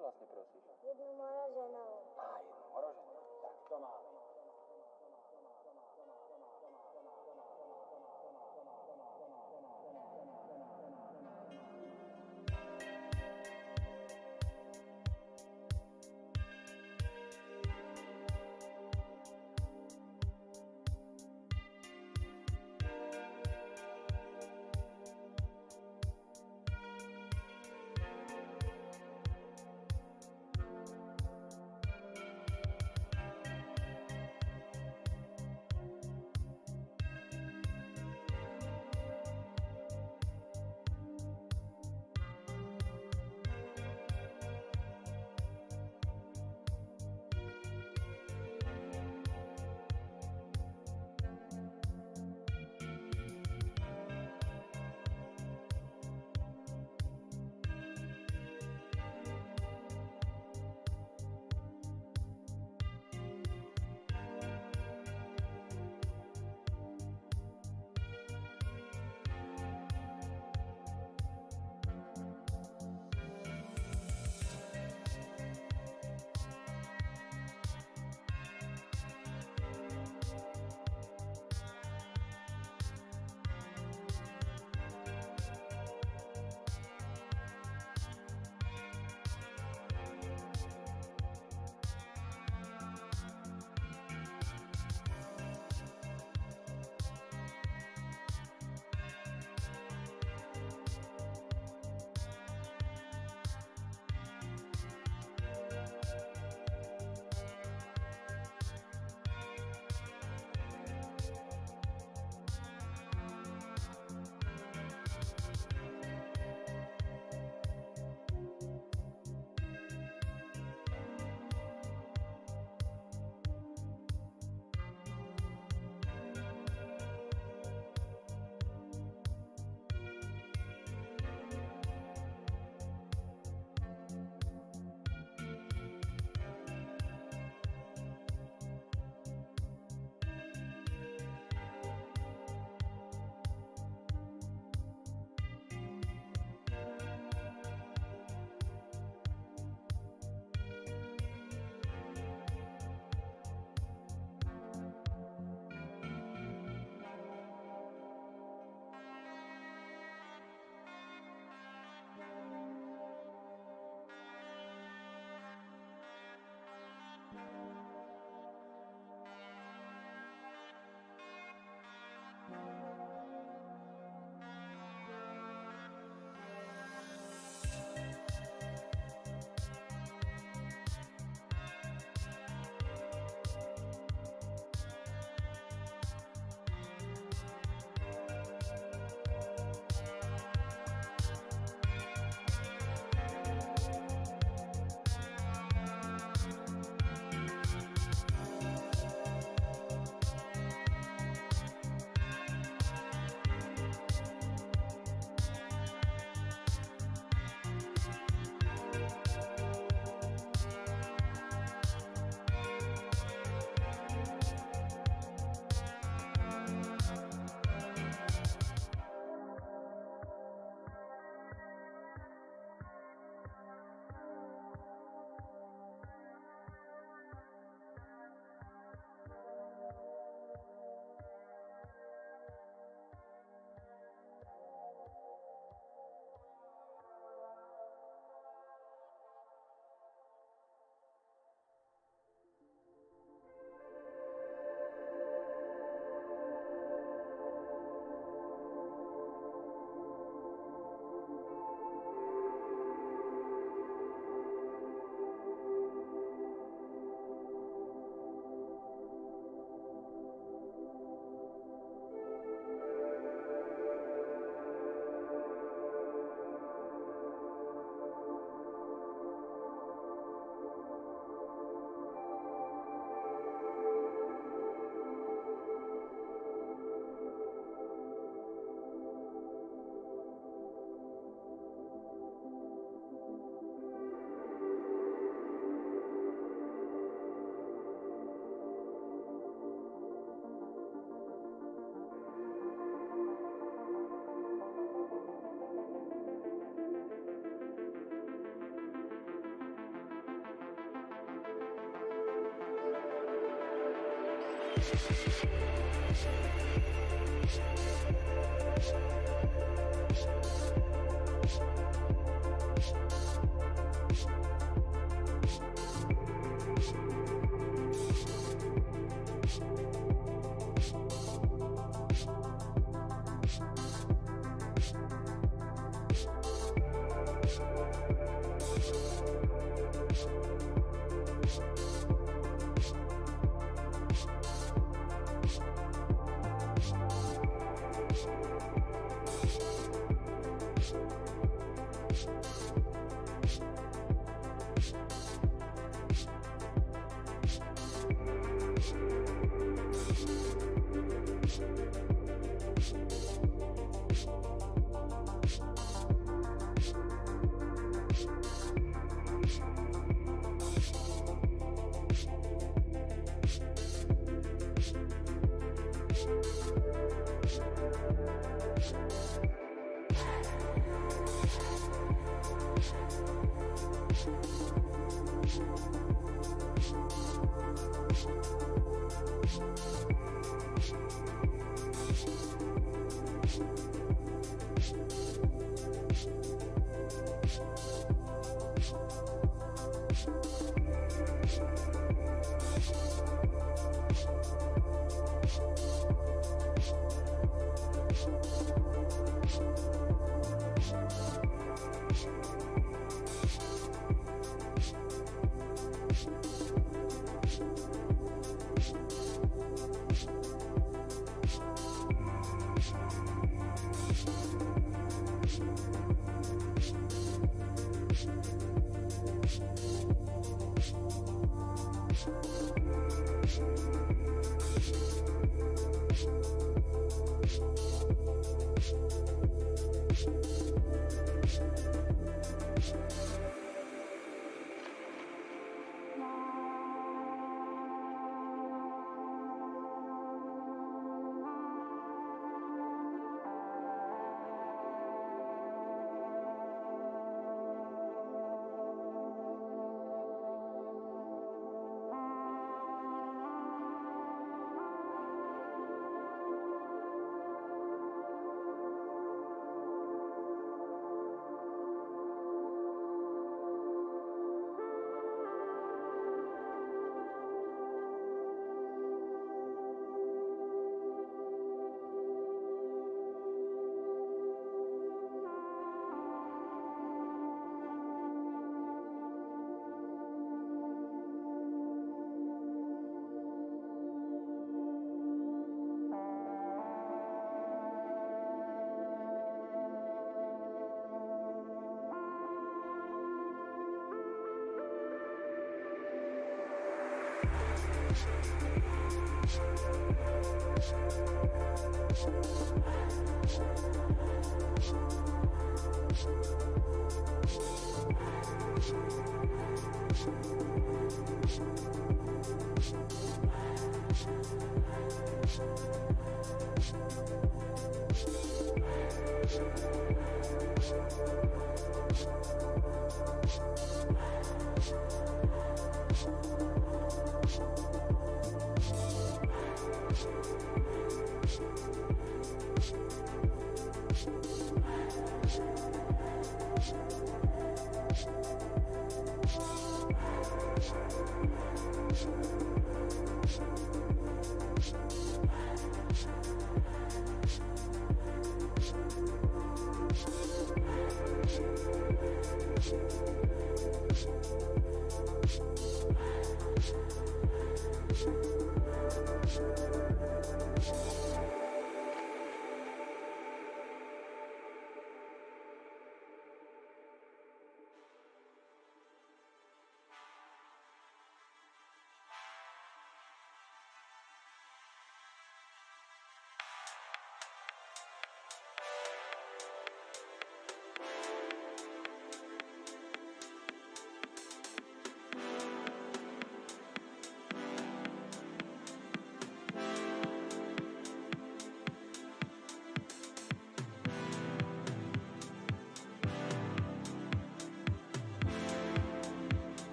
vlastne prosíš? Jednu moroženou. Jednu moroženú. Tak to máme.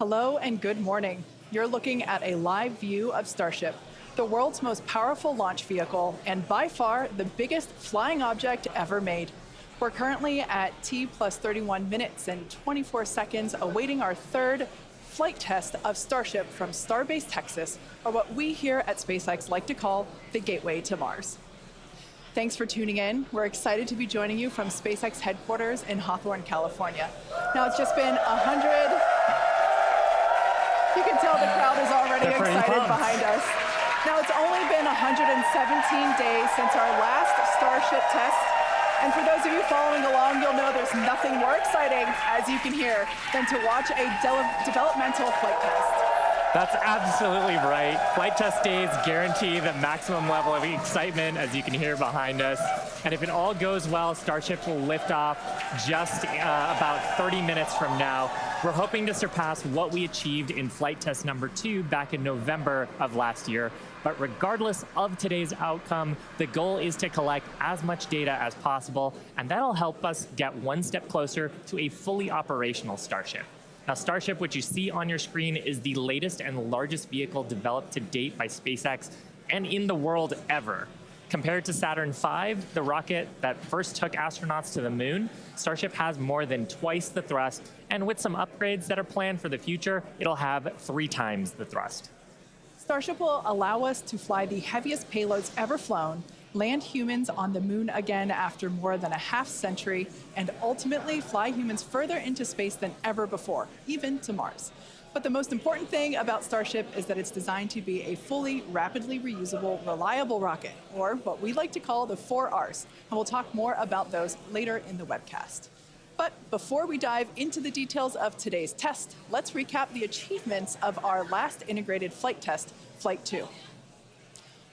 Hello and good morning. You're looking at a live view of Starship, the world's most powerful launch vehicle and by far the biggest flying object ever made. We're currently at T plus 31 minutes and 24 seconds awaiting our third flight test of Starship from Starbase, Texas, or what we here at SpaceX like to call the Gateway to Mars. Thanks for tuning in. We're excited to be joining you from SpaceX headquarters in Hawthorne, California. Now it's just been 100. You can tell the crowd is already excited behind us. Now it's only been 117 days since our last Starship test. And for those of you following along, you'll know there's nothing more exciting, as you can hear, than to watch a developmental flight test. That's absolutely right. Flight test days guarantee the maximum level of excitement, as you can hear behind us. And if it all goes well, Starship will lift off just about 30 minutes from now. We're hoping to surpass what we achieved in flight test number 2 back in November of last year. But regardless of today's outcome, the goal is to collect as much data as possible, and that'll help us get one step closer to a fully operational Starship. Now, Starship, which you see on your screen, is the latest and largest vehicle developed to date by SpaceX and in the world ever. Compared to Saturn V, the rocket that first took astronauts to the moon, Starship has more than twice the thrust, and with some upgrades that are planned for the future, it'll have 3 times the thrust. Starship will allow us to fly the heaviest payloads ever flown, land humans on the moon again after more than a half-century, and ultimately fly humans further into space than ever before, even to Mars. But the most important thing about Starship is that it's designed to be a fully, rapidly reusable, reliable rocket, or what we like to call the 4 Rs, and we'll talk more about those later in the webcast. But before we dive into the details of today's test, let's recap the achievements of our last integrated flight test, Flight 2.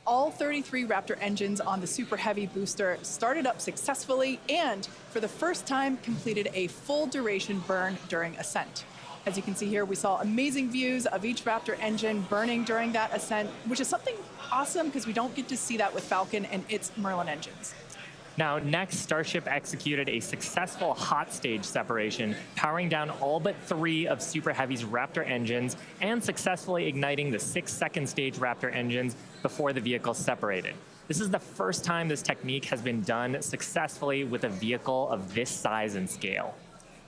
All 33 Raptor engines on the Super Heavy booster started up successfully and, for the first time, completed a full duration burn during ascent. As you can see here, we saw amazing views of each Raptor engine burning during that ascent, which is something awesome because we don't get to see that with Falcon and its Merlin engines. Now, next, Starship executed a successful hot stage separation, powering down all but 3 of Super Heavy's Raptor engines and successfully igniting the 6 second stage Raptor engines before the vehicle separated. This is the first time this technique has been done successfully with a vehicle of this size and scale.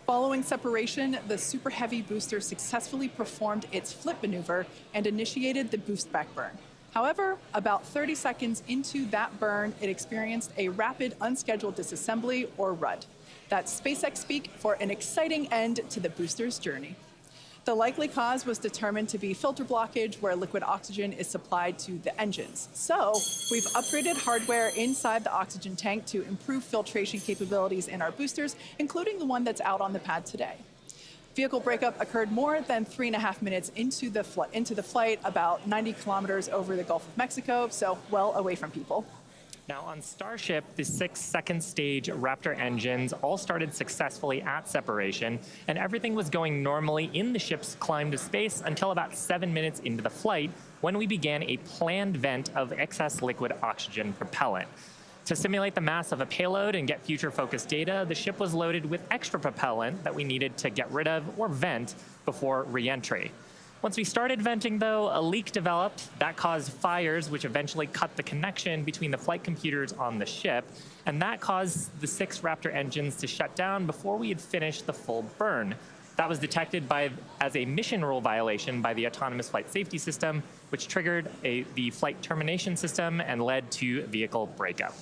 Following separation, the Super Heavy booster successfully performed its flip maneuver and initiated the boost back burn. However, about 30 seconds into that burn, it experienced a rapid unscheduled disassembly, or RUD. That's SpaceX speak for an exciting end to the booster's journey. The likely cause was determined to be filter blockage, where liquid oxygen is supplied to the engines. So we've upgraded hardware inside the oxygen tank to improve filtration capabilities in our boosters, including the one that's out on the pad today. Vehicle breakup occurred more than 3.5 minutes into the flight, about 90 kilometers over the Gulf of Mexico, so well away from people. Now, on Starship, the 6 second stage Raptor engines all started successfully at separation, and everything was going normally in the ship's climb to space until about 7 minutes into the flight, when we began a planned vent of excess liquid oxygen propellant. To simulate the mass of a payload and get future-focused data, the ship was loaded with extra propellant that we needed to get rid of or vent before re-entry. Once we started venting, though, a leak developed that caused fires, which eventually cut the connection between the flight computers on the ship, and that caused the 6 Raptor engines to shut down before we had finished the full burn. That was detected as a mission rule violation by the autonomous flight safety system, which triggered the flight termination system and led to vehicle breakup.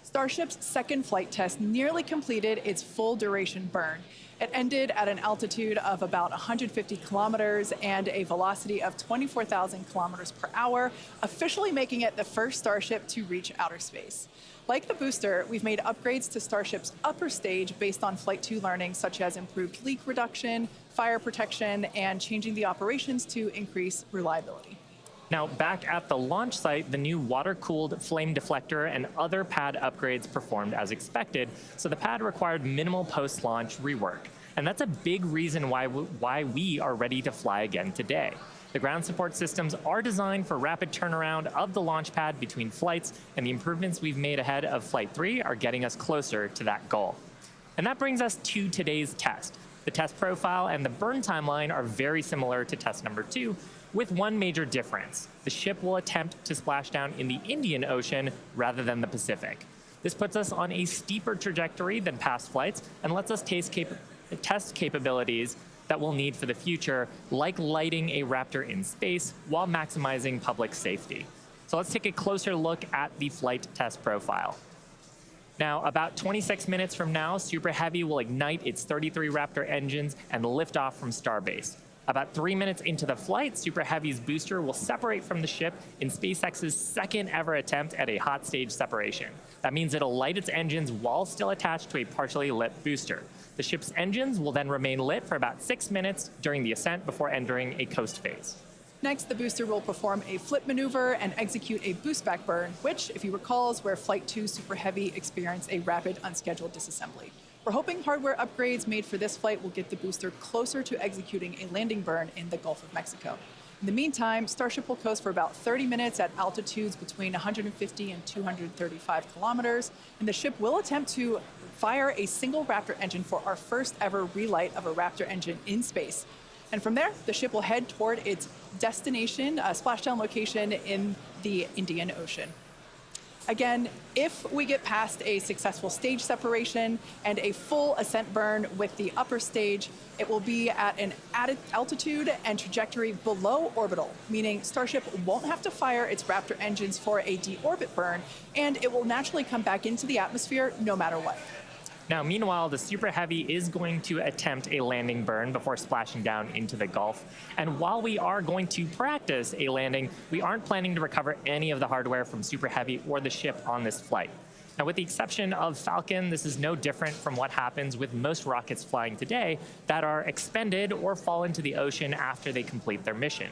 Starship's second flight test nearly completed its full duration burn. It ended at an altitude of about 150 kilometers and a velocity of 24,000 kilometers per hour, officially making it the first Starship to reach outer space. Like the booster, we've made upgrades to Starship's upper stage based on Flight 2 learning, such as improved leak reduction, fire protection, and changing the operations to increase reliability. Now, back at the launch site, the new water-cooled flame deflector and other pad upgrades performed as expected, so the pad required minimal post-launch rework. And that's a big reason why we are ready to fly again today. The ground support systems are designed for rapid turnaround of the launch pad between flights, and the improvements we've made ahead of Flight 3 are getting us closer to that goal. And that brings us to today's test. The test profile and the burn timeline are very similar to test number 2, with one major difference. The ship will attempt to splash down in the Indian Ocean rather than the Pacific. This puts us on a steeper trajectory than past flights and lets us test capabilities that we'll need for the future, like lighting a Raptor in space while maximizing public safety. So let's take a closer look at the flight test profile. Now, about 26 minutes from now, Super Heavy will ignite its 33 Raptor engines and lift off from Starbase. About 3 minutes into the flight, Super Heavy's booster will separate from the ship in SpaceX's second ever attempt at a hot stage separation. That means it'll light its engines while still attached to a partially lit booster. The ship's engines will then remain lit for about 6 minutes during the ascent before entering a coast phase. Next, the booster will perform a flip maneuver and execute a boost back burn, which, if you recall, is where Flight 2 Super Heavy experienced a rapid unscheduled disassembly. We're hoping hardware upgrades made for this flight will get the booster closer to executing a landing burn in the Gulf of Mexico. In the meantime, Starship will coast for about 30 minutes at altitudes between 150 and 235 kilometers, and the ship will attempt to fire a single Raptor engine for our first ever relight of a Raptor engine in space. And from there, the ship will head toward its destination, splashdown location in the Indian Ocean. Again, if we get past a successful stage separation and a full ascent burn with the upper stage, it will be at an added altitude and trajectory below orbital, meaning Starship won't have to fire its Raptor engines for a deorbit burn, and it will naturally come back into the atmosphere no matter what. Now, meanwhile, the Super Heavy is going to attempt a landing burn before splashing down into the Gulf. And while we are going to practice a landing, we aren't planning to recover any of the hardware from Super Heavy or the ship on this flight. Now, with the exception of Falcon, this is no different from what happens with most rockets flying today that are expended or fall into the ocean after they complete their mission.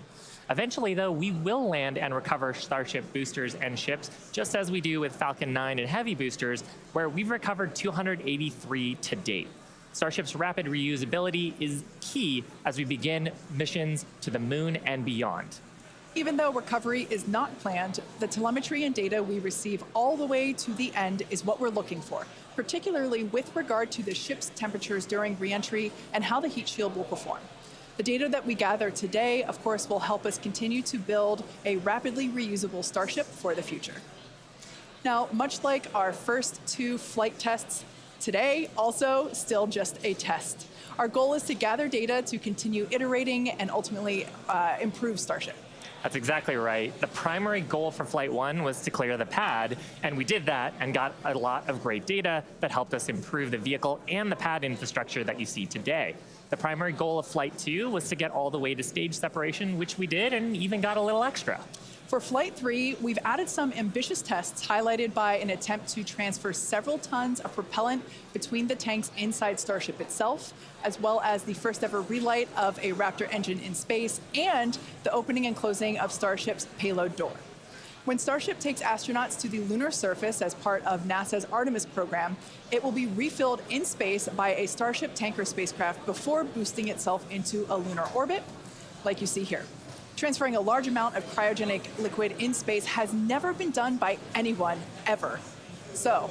Eventually, though, we will land and recover Starship boosters and ships, just as we do with Falcon 9 and Heavy boosters, where we've recovered 283 to date. Starship's rapid reusability is key as we begin missions to the moon and beyond. Even though recovery is not planned, the telemetry and data we receive all the way to the end is what we're looking for, particularly with regard to the ship's temperatures during re-entry and how the heat shield will perform. The data that we gather today, of course, will help us continue to build a rapidly reusable Starship for the future. Now, much like our first 2 flight tests, today also still just a test. Our goal is to gather data to continue iterating and ultimately improve Starship. That's exactly right. The primary goal for Flight 1 was to clear the pad, and we did that and got a lot of great data that helped us improve the vehicle and the pad infrastructure that you see today. The primary goal of Flight 2 was to get all the way to stage separation, which we did, and even got a little extra. For Flight 3, we've added some ambitious tests highlighted by an attempt to transfer several tons of propellant between the tanks inside Starship itself, as well as the first ever relight of a Raptor engine in space and the opening and closing of Starship's payload door. When Starship takes astronauts to the lunar surface as part of NASA's Artemis program, it will be refilled in space by a Starship tanker spacecraft before boosting itself into a lunar orbit, like you see here. Transferring a large amount of cryogenic liquid in space has never been done by anyone, ever. So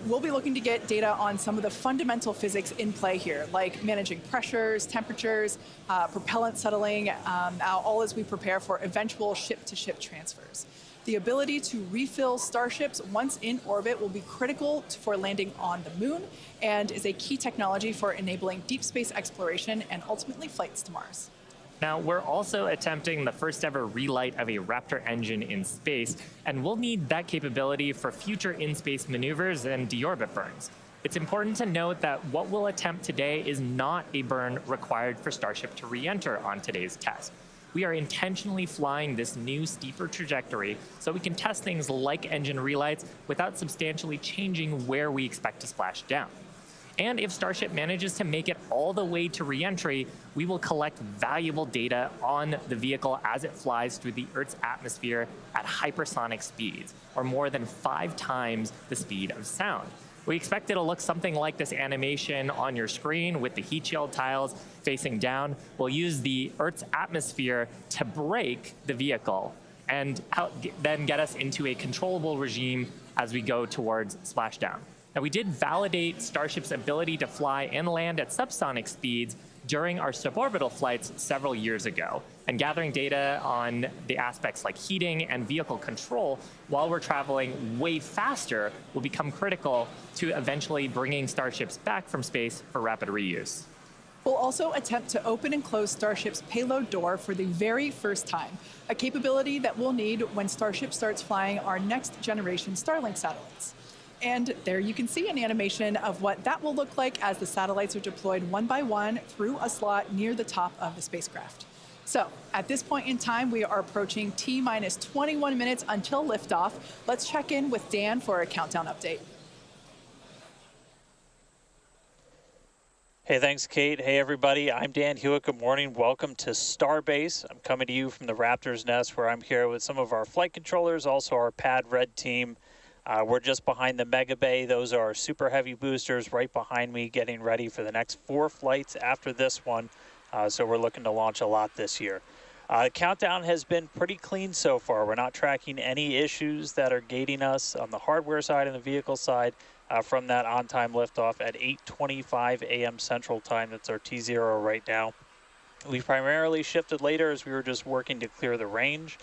we'll be looking to get data on some of the fundamental physics in play here, like managing pressures, temperatures, propellant settling, all as we prepare for eventual ship-to-ship transfers. The ability to refill Starships once in orbit will be critical for landing on the moon and is a key technology for enabling deep space exploration and ultimately flights to Mars. Now, we're also attempting the first ever relight of a Raptor engine in space, and we'll need that capability for future in-space maneuvers and deorbit burns. It's important to note that what we'll attempt today is not a burn required for Starship to re-enter on today's test. We are intentionally flying this new steeper trajectory so we can test things like engine relights without substantially changing where we expect to splash down. And if Starship manages to make it all the way to re-entry, we will collect valuable data on the vehicle as it flies through the Earth's atmosphere at hypersonic speeds, or more than 5 times the speed of sound. We expect it'll look something like this animation on your screen with the heat shield tiles facing down. We'll use the Earth's atmosphere to brake the vehicle and then get us into a controllable regime as we go towards splashdown. Now, we did validate Starship's ability to fly and land at subsonic speeds during our suborbital flights several years ago. And gathering data on the aspects like heating and vehicle control while we're traveling way faster will become critical to eventually bringing Starships back from space for rapid reuse. We'll also attempt to open and close Starship's payload door for the very first time, a capability that we'll need when Starship starts flying our next generation Starlink satellites. And there you can see an animation of what that will look like as the satellites are deployed one by one through a slot near the top of the spacecraft. So at this point in time, we are approaching T-minus 21 minutes until liftoff. Let's check in with Dan for a countdown update. Hey, thanks, Kate. Hey, everybody. I'm Dan Hewitt. Good morning. Welcome to Starbase. I'm coming to you from the Raptor's Nest, where I'm here with some of our flight controllers, also our Pad Red team. We're just behind the Mega Bay. Those are our super heavy boosters right behind me, getting ready for the next 4 flights after this one. So we're looking to launch a lot this year. Countdown has been pretty clean so far. We're not tracking any issues that are gating us on the hardware side and the vehicle side from that on-time liftoff at 8:25 a.m. Central Time. That's our T0 right now. We primarily shifted later as we were just working to clear the range.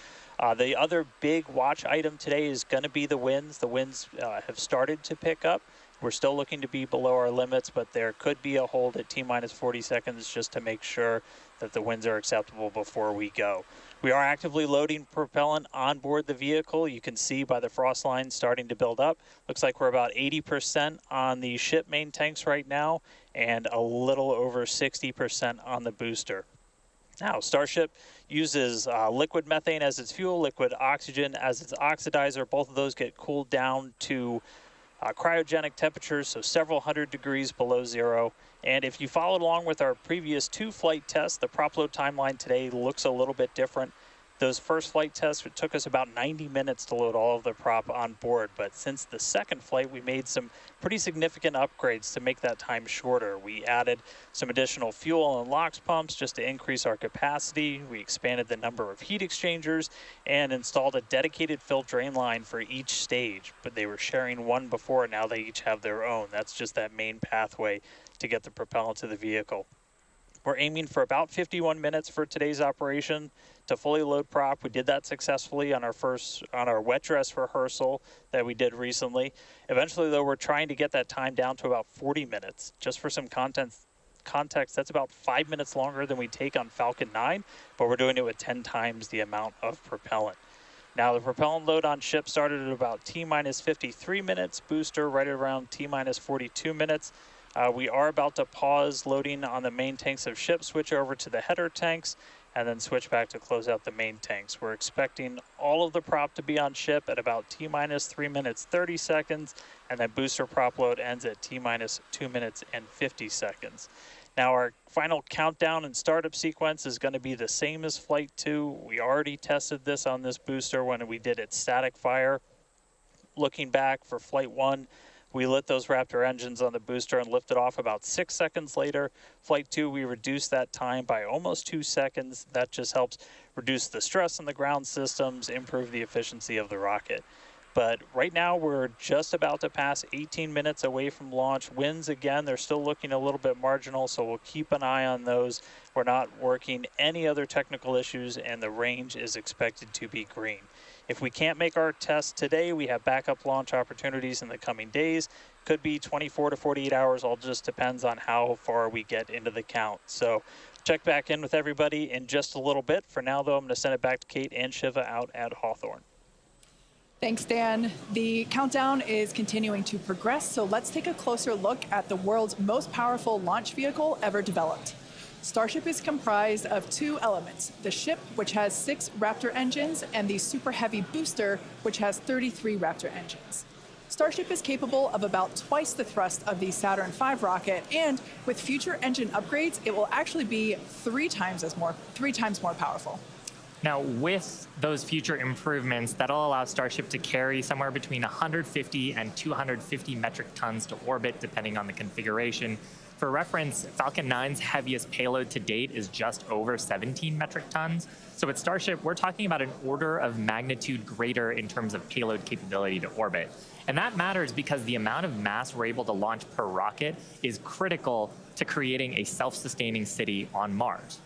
The other big watch item today is going to be the winds. The winds have started to pick up. We're still looking to be below our limits, but there could be a hold at T-minus 40 seconds just to make sure that the winds are acceptable before we go. We are actively loading propellant on board the vehicle. You can see by the frost lines starting to build up. Looks like we're about 80% on the ship main tanks right now and a little over 60% on the booster. Now, Starship uses liquid methane as its fuel, liquid oxygen as its oxidizer. Both of those get cooled down to cryogenic temperatures, so several hundred degrees below zero. And if you followed along with our previous 2 flight tests, the prop load timeline today looks a little bit different. Those first flight tests, it took us about 90 minutes to load all of the prop on board. But since the second flight, we made some pretty significant upgrades to make that time shorter. We added some additional fuel and LOX pumps just to increase our capacity. We expanded the number of heat exchangers and installed a dedicated fill drain line for each stage. But they were sharing one before, now they each have their own. That's just that main pathway to get the propellant to the vehicle. We're aiming for about 51 minutes for today's operation to fully load prop. We did that successfully on our wet dress rehearsal that we did recently. Eventually, though, we're trying to get that time down to about 40 minutes. Just for some context, that's about 5 minutes longer than we take on Falcon 9, but we're doing it with 10 times the amount of propellant. Now, the propellant load on ship started at about T-minus 53 minutes, booster right around T-minus 42 minutes. We are about to pause loading on the main tanks of ship, switch over to the header tanks, and then switch back to close out the main tanks. We're expecting all of the prop to be on ship at about T-minus 3 minutes 30 seconds, and then booster prop load ends at T-minus 2 minutes and 50 seconds. Now, our final countdown and startup sequence is going to be the same as Flight 2. We already tested this on this booster when we did its static fire. Looking back for Flight 1, we lit those Raptor engines on the booster and lifted off about 6 seconds later. Flight 2, we reduced that time by almost 2 seconds. That just helps reduce the stress on the ground systems, improve the efficiency of the rocket. But right now, we're just about to pass 18 minutes away from launch. Winds, again, they're still looking a little bit marginal, so we'll keep an eye on those. We're not working any other technical issues, and the range is expected to be green. If we can't make our test today, we have backup launch opportunities in the coming days. Could be 24 to 48 hours, all just depends on how far we get into the count. So check back in with everybody in just a little bit. For now, though, I'm going to send it back to Kate and Shiva out at Hawthorne. Thanks, Dan. The countdown is continuing to progress, so let's take a closer look at the world's most powerful launch vehicle ever developed. Starship is comprised of 2 elements, the ship, which has 6 Raptor engines, and the Super Heavy booster, which has 33 Raptor engines. Starship is capable of about twice the thrust of the Saturn V rocket, and with future engine upgrades, it will actually be 3 times more powerful. Now, with those future improvements, that'll allow Starship to carry somewhere between 150 and 250 metric tons to orbit, depending on the configuration. For reference, Falcon 9's heaviest payload to date is just over 17 metric tons. So with Starship, we're talking about an order of magnitude greater in terms of payload capability to orbit. And that matters because the amount of mass we're able to launch per rocket is critical to creating a self-sustaining city on Mars.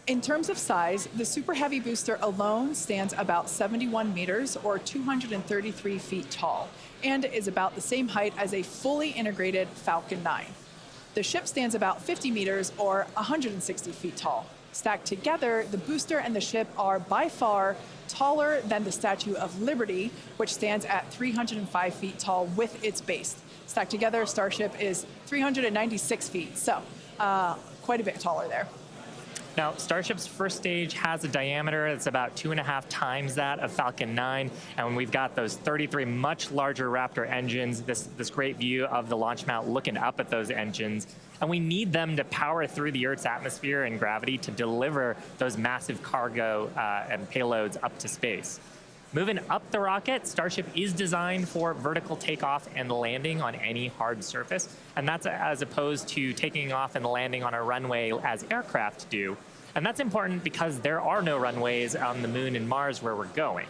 In terms of size, the Super Heavy booster alone stands about 71 meters or 233 feet tall and is about the same height as a fully integrated Falcon 9. The ship stands about 50 meters or 160 feet tall. Stacked together, the booster and the ship are by far taller than the Statue of Liberty, which stands at 305 feet tall with its base. Stacked together, Starship is 396 feet, so quite a bit taller there. Now, Starship's first stage has a diameter that's about 2.5 times that of Falcon 9, and when we've got those 33 much larger Raptor engines, this great view of the launch mount looking up at those engines, and we need them to power through the Earth's atmosphere and gravity to deliver those massive cargo and payloads up to space. Moving up the rocket, Starship is designed for vertical takeoff and landing on any hard surface, and that's as opposed to taking off and landing on a runway as aircraft do. And that's important because there are no runways on the Moon and Mars where we're going.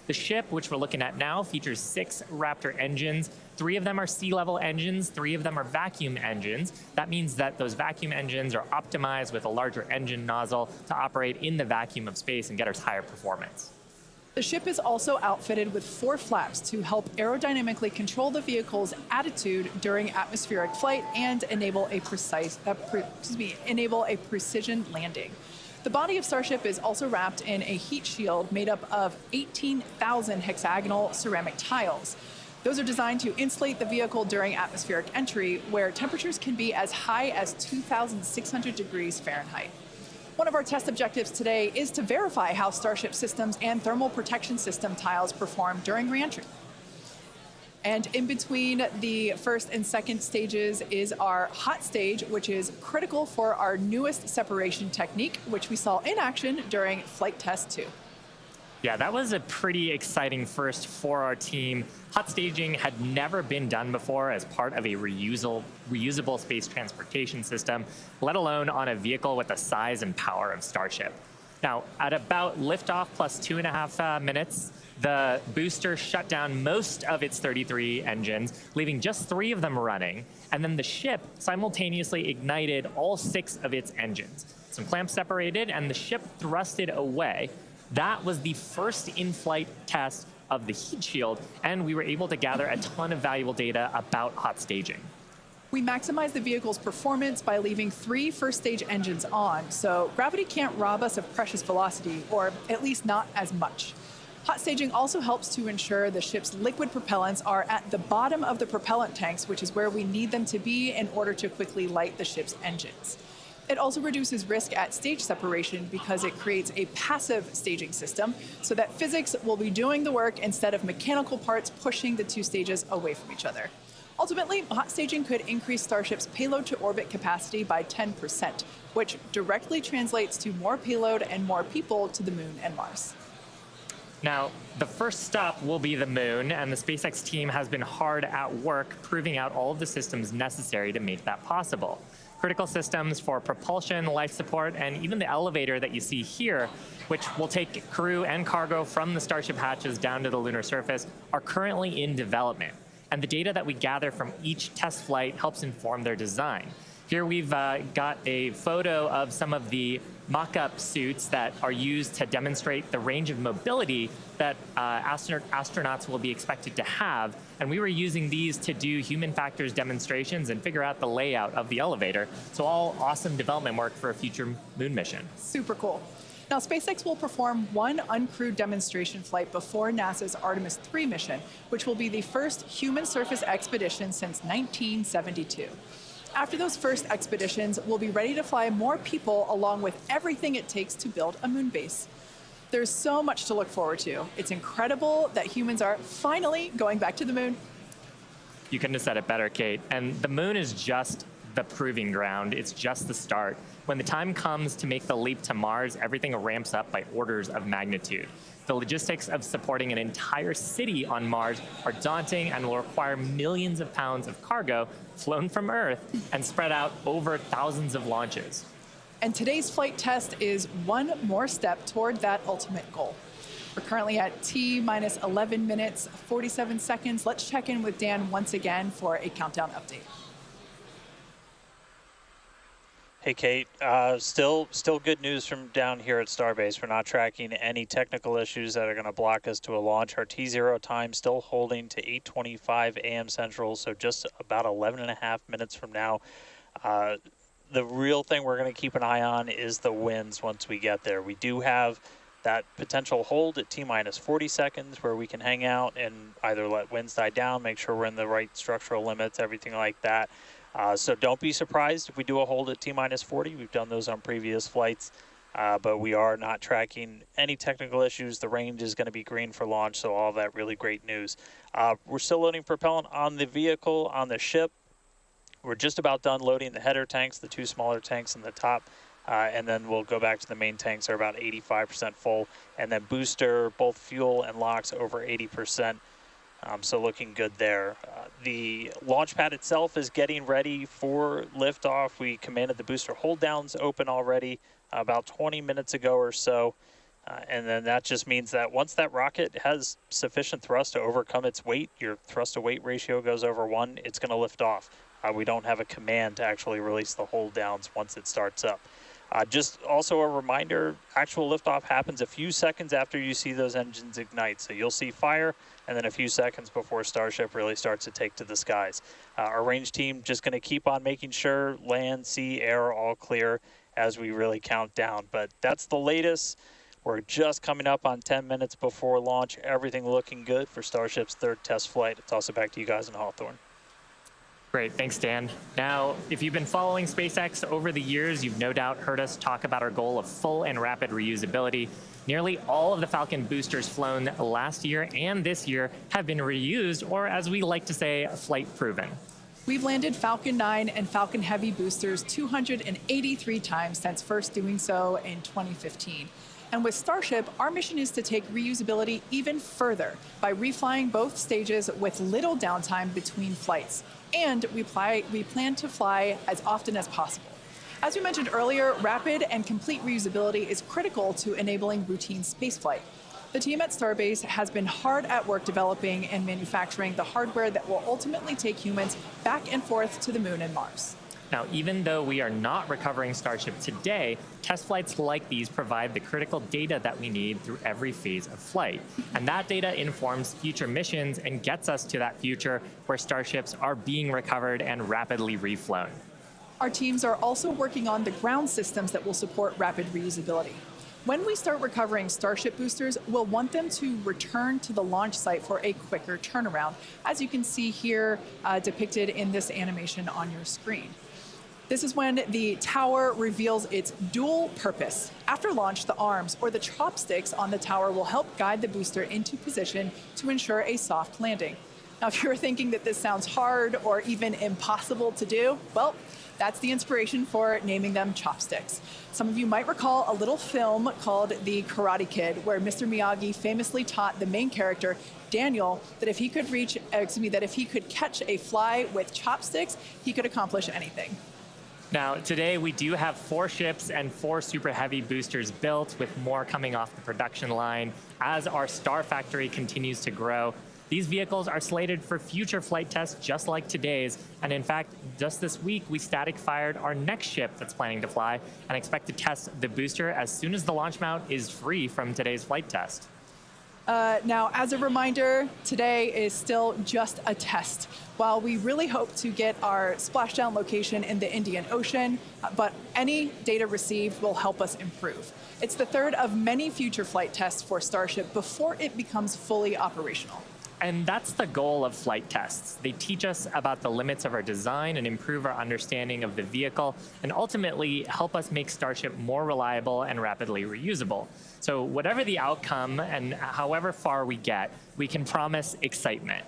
The ship, which we're looking at now, features 6 Raptor engines. 3 of them are sea-level engines, 3 of them are vacuum engines. That means that those vacuum engines are optimized with a larger engine nozzle to operate in the vacuum of space and get us higher performance. The ship is also outfitted with 4 flaps to help aerodynamically control the vehicle's attitude during atmospheric flight and enable a precision landing. The body of Starship is also wrapped in a heat shield made up of 18,000 hexagonal ceramic tiles. Those are designed to insulate the vehicle during atmospheric entry, where temperatures can be as high as 2,600 degrees Fahrenheit. One of our test objectives today is to verify how Starship systems and thermal protection system tiles perform during reentry. And in between the first and second stages is our hot stage, which is critical for our newest separation technique, which we saw in action during Flight Test 2. Yeah, that was a pretty exciting first for our team. Hot staging had never been done before as part of a reusable space transportation system, let alone on a vehicle with the size and power of Starship. Now, at about liftoff plus 2.5 minutes, the booster shut down most of its 33 engines, leaving just 3 of them running, and then the ship simultaneously ignited all 6 of its engines. Some clamps separated, and the ship thrusted away. That was the first in-flight test of the heat shield, and we were able to gather a ton of valuable data about hot staging. We maximized the vehicle's performance by leaving 3 first-stage engines on, so gravity can't rob us of precious velocity, or at least not as much. Hot staging also helps to ensure the ship's liquid propellants are at the bottom of the propellant tanks, which is where we need them to be in order to quickly light the ship's engines. It also reduces risk at stage separation because it creates a passive staging system so that physics will be doing the work instead of mechanical parts pushing the 2 stages away from each other. Ultimately, hot staging could increase Starship's payload to orbit capacity by 10%, which directly translates to more payload and more people to the Moon and Mars. Now, the first stop will be the Moon, and the SpaceX team has been hard at work proving out all of the systems necessary to make that possible. Critical systems for propulsion, life support, and even the elevator that you see here, which will take crew and cargo from the Starship hatches down to the lunar surface, are currently in development. And the data that we gather from each test flight helps inform their design. Here we've got a photo of some of the mock-up suits that are used to demonstrate the range of mobility that astronauts will be expected to have. And we were using these to do human factors demonstrations and figure out the layout of the elevator. So all awesome development work for a future Moon mission. Super cool. Now, SpaceX will perform 1 uncrewed demonstration flight before NASA's Artemis 3 mission, which will be the first human surface expedition since 1972. After those first expeditions, we'll be ready to fly more people along with everything it takes to build a moon base. There's so much to look forward to. It's incredible that humans are finally going back to the Moon. You couldn't have said it better, Kate. And the Moon is just the proving ground. It's just the start. When the time comes to make the leap to Mars, everything ramps up by orders of magnitude. The logistics of supporting an entire city on Mars are daunting and will require millions of pounds of cargo flown from Earth and spread out over thousands of launches. And today's flight test is one more step toward that ultimate goal. We're currently at T minus 11 minutes, 47 seconds. Let's check in with Dan once again for a countdown update. Hey, Kate. Still good news from down here at Starbase. We're not tracking any technical issues that are going to block us to a launch. Our T0 time still holding to 8:25 a.m. Central, so just about 11 and a half minutes from now. The real thing we're going to keep an eye on is the winds once we get there. We do have that potential hold at T minus 40 seconds where we can hang out and either let winds die down, make sure we're in the right structural limits, everything like that. So don't be surprised if we do a hold at T minus 40. We've done those on previous flights, but we are not tracking any technical issues. The range is going to be green for launch, so all of that really great news. We're still loading propellant on the vehicle, on the ship. We're just about done loading the header tanks, the two smaller tanks in the top, and then we'll go back to the main tanks. Are about 85% full, and then booster, both fuel and LOX over 80%. So looking good there. The launch pad itself is getting ready for liftoff. We commanded the booster hold downs open already about 20 minutes ago or so. And then that just means that once that rocket has sufficient thrust to overcome its weight, your thrust to weight ratio goes over 1, it's going to lift off. We don't have a command to actually release the hold downs once it starts up. Just also a reminder, actual liftoff happens a few seconds after you see those engines ignite. So you'll see fire, and then a few seconds before Starship really starts to take to the skies. Our range team just going to keep on making sure land, sea, air are all clear as we really count down. But that's the latest. We're just coming up on 10 minutes before launch. Everything looking good for Starship's third test flight. It's also back to you guys in Hawthorne. Great, thanks, Dan. Now, if you've been following SpaceX over the years, you've no doubt heard us talk about our goal of full and rapid reusability. Nearly all of the Falcon boosters flown last year and this year have been reused, or as we like to say, flight proven. We've landed Falcon 9 and Falcon Heavy boosters 283 times since first doing so in 2015. And with Starship, our mission is to take reusability even further by reflying both stages with little downtime between flights. And we plan to fly as often as possible. As we mentioned earlier, rapid and complete reusability is critical to enabling routine spaceflight. The team at Starbase has been hard at work developing and manufacturing the hardware that will ultimately take humans back and forth to the moon and Mars. Now, even though we are not recovering Starship today, test flights like these provide the critical data that we need through every phase of flight. And that data informs future missions and gets us to that future where Starships are being recovered and rapidly reflown. Our teams are also working on the ground systems that will support rapid reusability. When we start recovering Starship boosters, we'll want them to return to the launch site for a quicker turnaround, as you can see here depicted in this animation on your screen. This is when the tower reveals its dual purpose. After launch, the arms or the chopsticks on the tower will help guide the booster into position to ensure a soft landing. Now, if you're thinking that this sounds hard or even impossible to do, well, that's the inspiration for naming them chopsticks. Some of you might recall a little film called The Karate Kid, where Mr. Miyagi famously taught the main character, Daniel, that if he could catch a fly with chopsticks, he could accomplish anything. Now, today we do have 4 ships and 4 Super Heavy boosters built, with more coming off the production line as our Star Factory continues to grow. These vehicles are slated for future flight tests just like today's, and in fact, just this week we static fired our next ship that's planning to fly and expect to test the booster as soon as the launch mount is free from today's flight test. Now, as a reminder, today is still just a test. While we really hope to get our splashdown location in the Indian Ocean, but any data received will help us improve. It's the third of many future flight tests for Starship before it becomes fully operational. And that's the goal of flight tests. They teach us about the limits of our design and improve our understanding of the vehicle, and ultimately help us make Starship more reliable and rapidly reusable. So whatever the outcome and however far we get, we can promise excitement.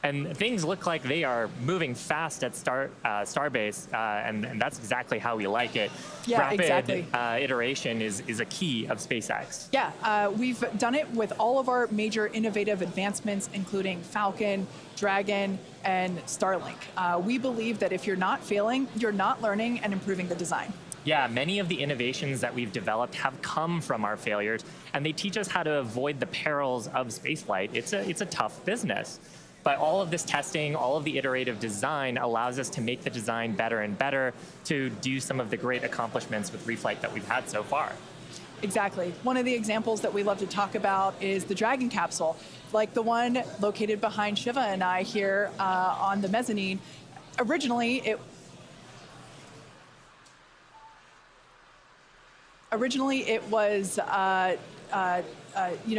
And things look like they are moving fast at Starbase, and that's exactly how we like it. Yeah, Rapid exactly. iteration is a key of SpaceX. Yeah, we've done it with all of our major innovative advancements, including Falcon, Dragon, and Starlink. We believe that if you're not failing, you're not learning and improving the design. Yeah, many of the innovations that we've developed have come from our failures, and they teach us how to avoid the perils of spaceflight. It's a tough business. But all of this testing, all of the iterative design allows us to make the design better and better to do some of the great accomplishments with reflight that we've had so far. Exactly. One of the examples that we love to talk about is the Dragon capsule, like the one located behind Shiva and I here on the mezzanine. Originally, it was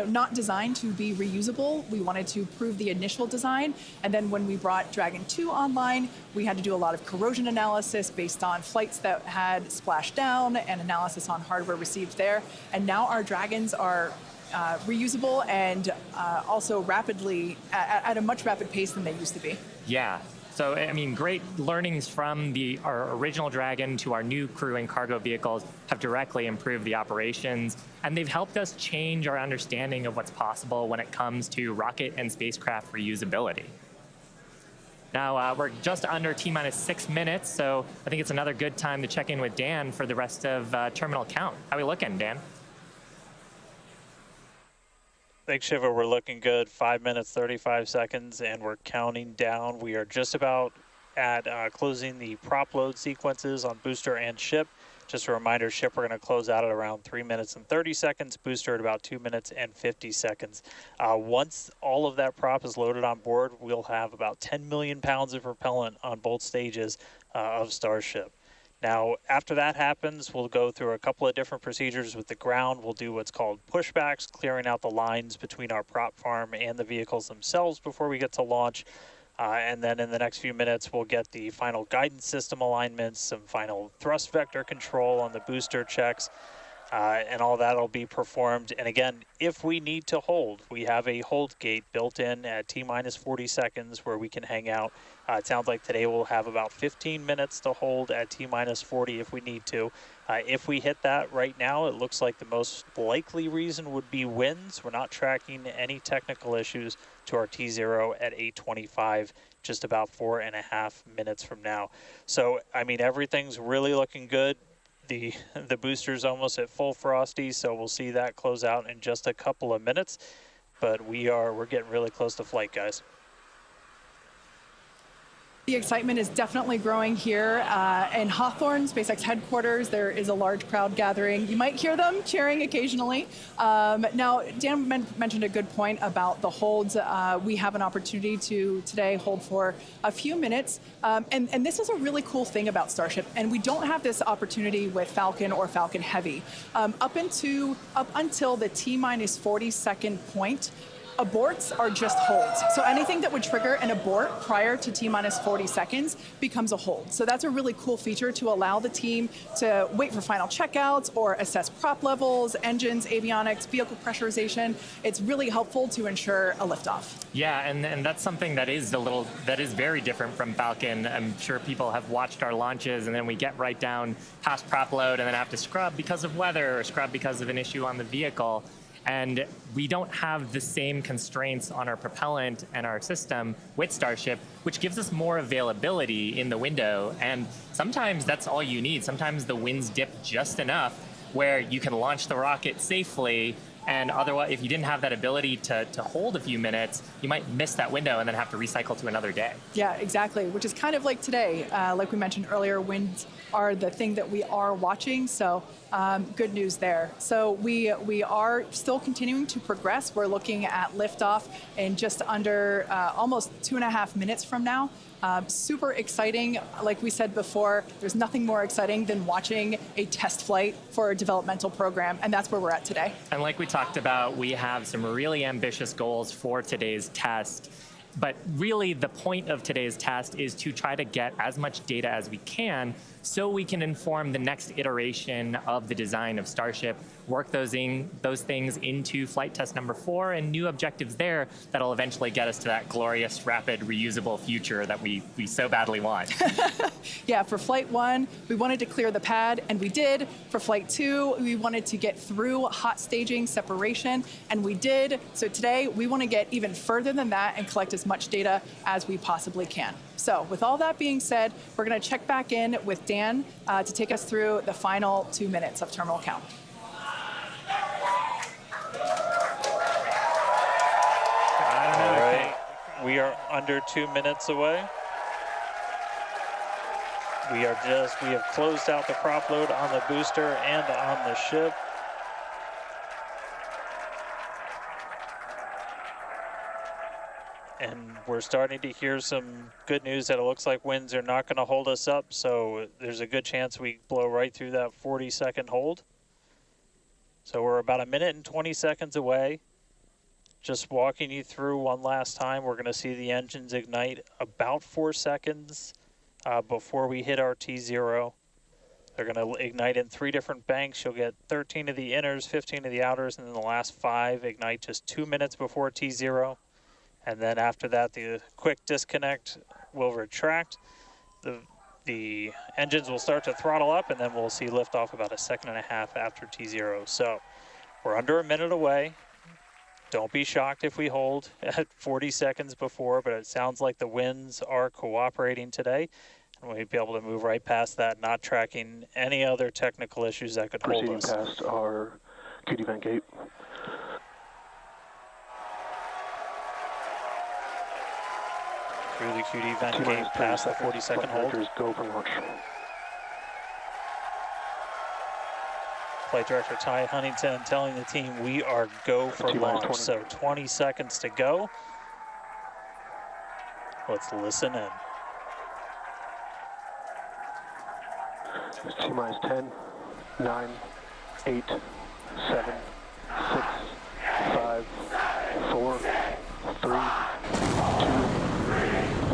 not designed to be reusable. We wanted to prove the initial design, and then when we brought Dragon 2 online, we had to do a lot of corrosion analysis based on flights that had splashed down and analysis on hardware received there. And now our Dragons are reusable and also rapidly at a much rapid pace than they used to be. Yeah. So, I mean, great learnings from our original Dragon to our new crew and cargo vehicles have directly improved the operations, and they've helped us change our understanding of what's possible when it comes to rocket and spacecraft reusability. Now, we're just under T-minus 6 minutes, so I think it's another good time to check in with Dan for the rest of terminal count. How are we looking, Dan? Thanks, Shiva. We're looking good. 5 minutes, 35 seconds, and we're counting down. We are just about at closing the prop load sequences on booster and ship. Just a reminder, ship we're going to close out at around 3 minutes and 30 seconds, booster at about 2 minutes and 50 seconds. Once all of that prop is loaded on board, we'll have about 10 million pounds of propellant on both stages of Starship. Now, after that happens, we'll go through a couple of different procedures with the ground. We'll do what's called pushbacks, clearing out the lines between our prop farm and the vehicles themselves before we get to launch. And then in the next few minutes, we'll get the final guidance system alignments, some final thrust vector control on the booster checks, and all that will be performed. And again, if we need to hold, we have a hold gate built in at T-minus 40 seconds where we can hang out. It sounds like today we'll have about 15 minutes to hold at T-minus 40 if we need to. If we hit that right now, it looks like the most likely reason would be winds. We're not tracking any technical issues to our T0 at 8:25, just about 4.5 minutes from now. So, I mean, everything's really looking good. The booster's almost at full frosty, so we'll see that close out in just a couple of minutes. But we're getting really close to flight, guys. The excitement is definitely growing here in Hawthorne, SpaceX headquarters. There is a large crowd gathering. You might hear them cheering occasionally. Now, Dan mentioned a good point about the holds. We have an opportunity to today hold for a few minutes. And this is a really cool thing about Starship. And we don't have this opportunity with Falcon or Falcon Heavy. Up until the T-minus 40-second point, aborts are just holds. So anything that would trigger an abort prior to T-minus 40 seconds becomes a hold. So that's a really cool feature to allow the team to wait for final checkouts or assess prop levels, engines, avionics, vehicle pressurization. It's really helpful to ensure a liftoff. Yeah, and that's something that is very different from Falcon. I'm sure people have watched our launches, and then we get right down past prop load and then have to scrub because of weather or scrub because of an issue on the vehicle. And we don't have the same constraints on our propellant and our system with Starship, which gives us more availability in the window. And sometimes that's all you need. Sometimes the winds dip just enough where you can launch the rocket safely. And otherwise, if you didn't have that ability to hold a few minutes, you might miss that window and then have to recycle to another day. Yeah, exactly, which is kind of like today. Like we mentioned earlier, winds are the thing that we are watching, so good news there. So we are still continuing to progress. We're looking at liftoff in just under almost 2.5 minutes from now. Super exciting. Like we said before, there's nothing more exciting than watching a test flight for a developmental program, and that's where we're at today. And like we talked about, we have some really ambitious goals for today's test. But really, the point of today's test is to try to get as much data as we can so we can inform the next iteration of the design of Starship, work those things into flight test number 4 and new objectives there that'll eventually get us to that glorious, rapid, reusable future that we so badly want. Yeah, for flight 1, we wanted to clear the pad, and we did. For flight 2, we wanted to get through hot staging separation, and we did. So today, we want to get even further than that and collect as much data as we possibly can. So with all that being said, we're going to check back in with Dan to take us through the final 2 minutes of terminal count. All right, we are under 2 minutes away. We have closed out the prop load on the booster and on the ship. And we're starting to hear some good news that it looks like winds are not going to hold us up, so there's a good chance we blow right through that 40-second hold. So we're about 1 minute and 20 seconds away. Just walking you through one last time, we're going to see the engines ignite about 4 seconds before we hit our T0. They're going to ignite in 3 different banks. You'll get 13 of the inners, 15 of the outers, and then the last 5 ignite just 2 minutes before T0. And then after that, the quick disconnect will retract. The engines will start to throttle up, and then we'll see liftoff about 1.5 seconds after T0. So we're under 1 minute away. Don't be shocked if we hold at 40 seconds before, but it sounds like the winds are cooperating today. And we'll be able to move right past that, not tracking any other technical issues that could hold us. Proceeding past our QD vent gate. Through the QD vent gate, past that 40-second hold. Go for launch. Flight Director Ty Huntington telling the team we are go for launch. So 20 seconds to go. Let's listen in. T-minus 10, 9, 8, 7, 6, 5, 4, 3, 2,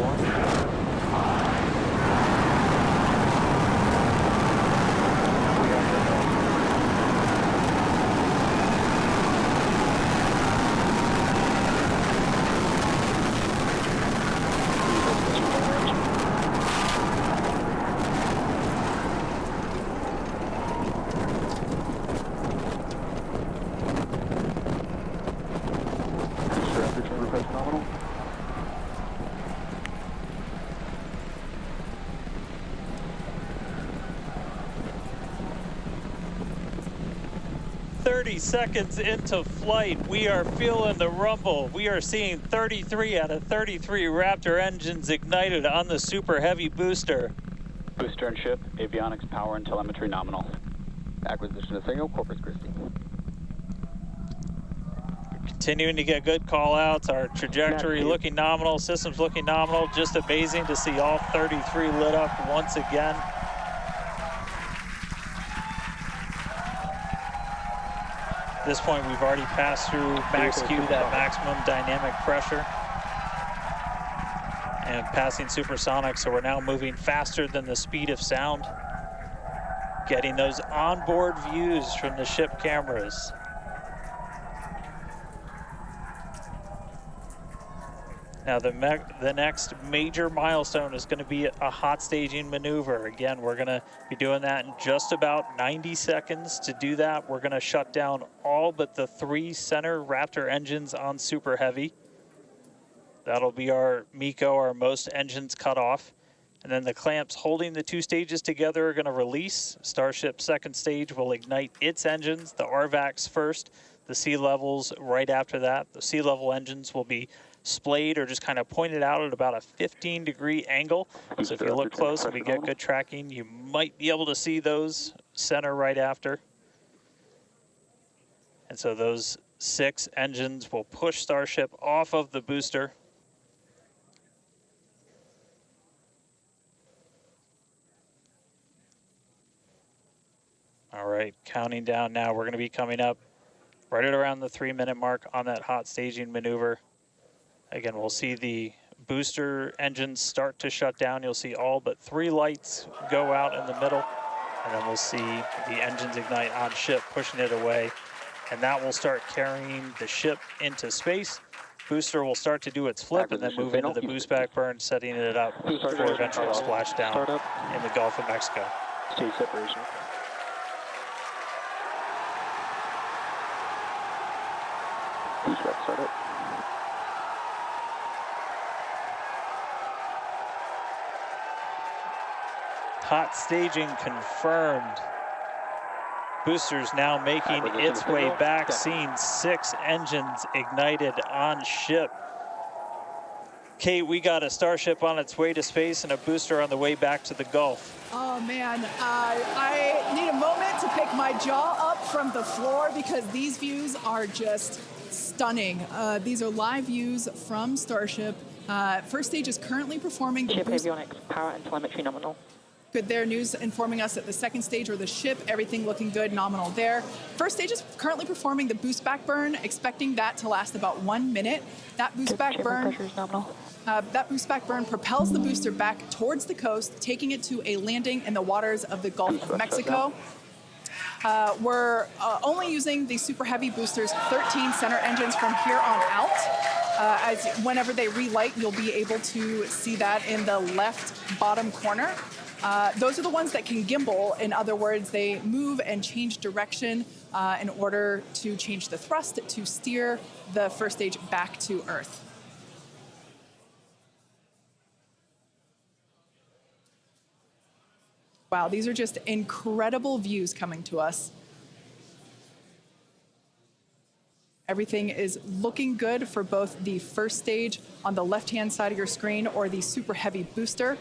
1. Nominal. 30 seconds into flight, we are feeling the rumble. We are seeing 33 out of 33 Raptor engines ignited on the Super Heavy booster. Booster and ship, avionics, power, and telemetry nominal. Acquisition of signal, Corpus Christi. Continuing to get good call-outs. Our trajectory looking nominal, systems looking nominal. Just amazing to see all 33 lit up once again. At this point, we've already passed through max Q, that maximum dynamic pressure, and passing supersonic, so we're now moving faster than the speed of sound, getting those onboard views from the ship cameras. Now the next major milestone is going to be a hot staging maneuver. Again, we're going to be doing that in just about 90 seconds. To do that, we're going to shut down all but the 3 center Raptor engines on Super Heavy. That'll be our MECO, our most engines cut off. And then the clamps holding the 2 stages together are going to release. Starship's second stage will ignite its engines, the RVACs first, the sea levels right after that. The sea level engines will be splayed or just kind of pointed out at about a 15-degree angle. So if you look close and we get good tracking, you might be able to see those center right after. And so those 6 engines will push Starship off of the booster. All right, counting down now. We're going to be coming up right at around the 3-minute mark on that hot staging maneuver. Again, we'll see the booster engines start to shut down. You'll see all but 3 lights go out in the middle, and then we'll see the engines ignite on ship, pushing it away, and that will start carrying the ship into space. Booster will start to do its flip and then move into the boost back burn, setting it up for eventual splashdown in the Gulf of Mexico. Stage separation. Boost back startup. Hot staging confirmed. Boosters now making its way back, seeing 6 engines ignited on ship. Kate, we got a Starship on its way to space and a booster on the way back to the Gulf. Oh man, I need a moment to pick my jaw up from the floor because these views are just stunning. These are live views from Starship. First stage is currently performing the ship avionics, power and telemetry nominal. Good there, news informing us that the second stage or the ship, everything looking good, nominal there. First stage is currently performing the boost back burn, expecting that to last about 1 minute. That boost back burn, propels the booster back towards the coast, taking it to a landing in the waters of the Gulf of Mexico. We're only using the super heavy boosters, 13 center engines from here on out. As whenever they relight, you'll be able to see that in the left bottom corner. Those are the ones that can gimbal. In other words, they move and change direction in order to change the thrust to steer the first stage back to Earth. Wow, these are just incredible views coming to us. Everything is looking good for both the first stage on the left-hand side of your screen or the super heavy booster,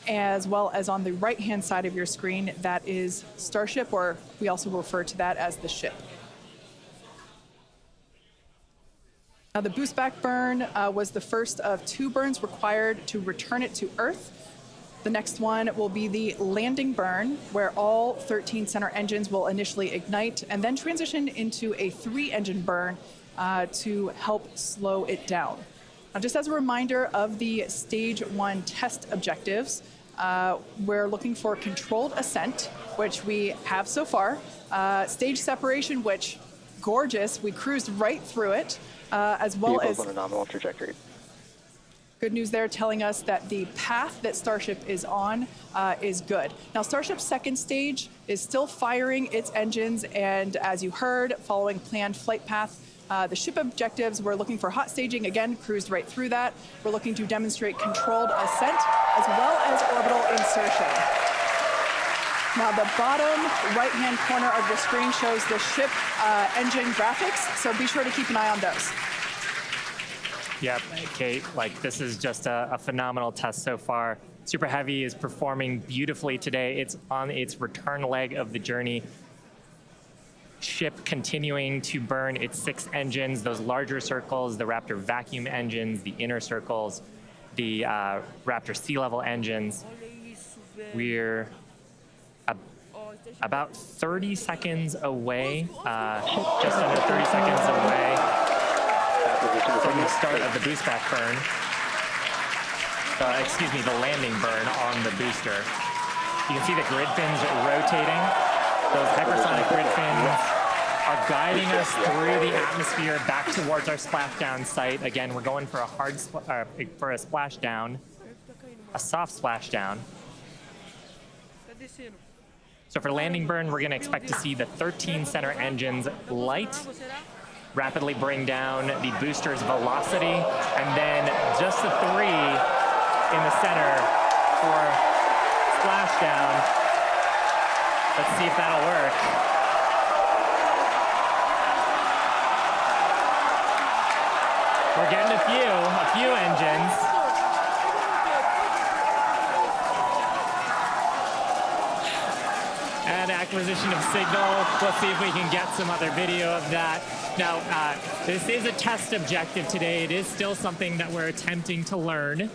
as well as on the right-hand side of your screen, that is Starship, or we also refer to that as the ship. Now, the boost back burn was the first of 2 burns required to return it to Earth. The next one will be the landing burn, where all 13 center engines will initially ignite and then transition into a 3-engine burn to help slow it down. Now, just as a reminder of the stage 1 test objectives, we're looking for controlled ascent, which we have so far. Stage separation, which gorgeous, we cruised right through it, as well as on a nominal trajectory. Good news there, telling us that the path that Starship is on is good. Now, Starship's second stage is still firing its engines, and as you heard, following planned flight path. The ship objectives, we're looking for hot staging, again, cruised right through that. We're looking to demonstrate controlled ascent, as well as orbital insertion. Now, the bottom right-hand corner of the screen shows the ship engine graphics, so be sure to keep an eye on those. Yep, Kate, like this is just a phenomenal test so far. Super Heavy is performing beautifully today. It's on its return leg of the journey. Ship continuing to burn its 6 engines, those larger circles, the Raptor vacuum engines, the inner circles, the Raptor sea level engines. We're about 30 seconds away, just under 30 seconds away from the start of the boost back burn. Excuse me, the landing burn on the booster. You can see the grid fins rotating. Those hypersonic grid fins are guiding us through the atmosphere back towards our splashdown site. Again, we're going for a for a splashdown, a soft splashdown. So for landing burn, we're going to expect to see the 13 center engines light, rapidly bring down the booster's velocity, and then just the 3 in the center for splashdown. Let's see if that'll work. We're getting a few engines. And acquisition of signal. Let's see if we can get some other video of that. Now, this is a test objective today. It is still something that we're attempting to learn.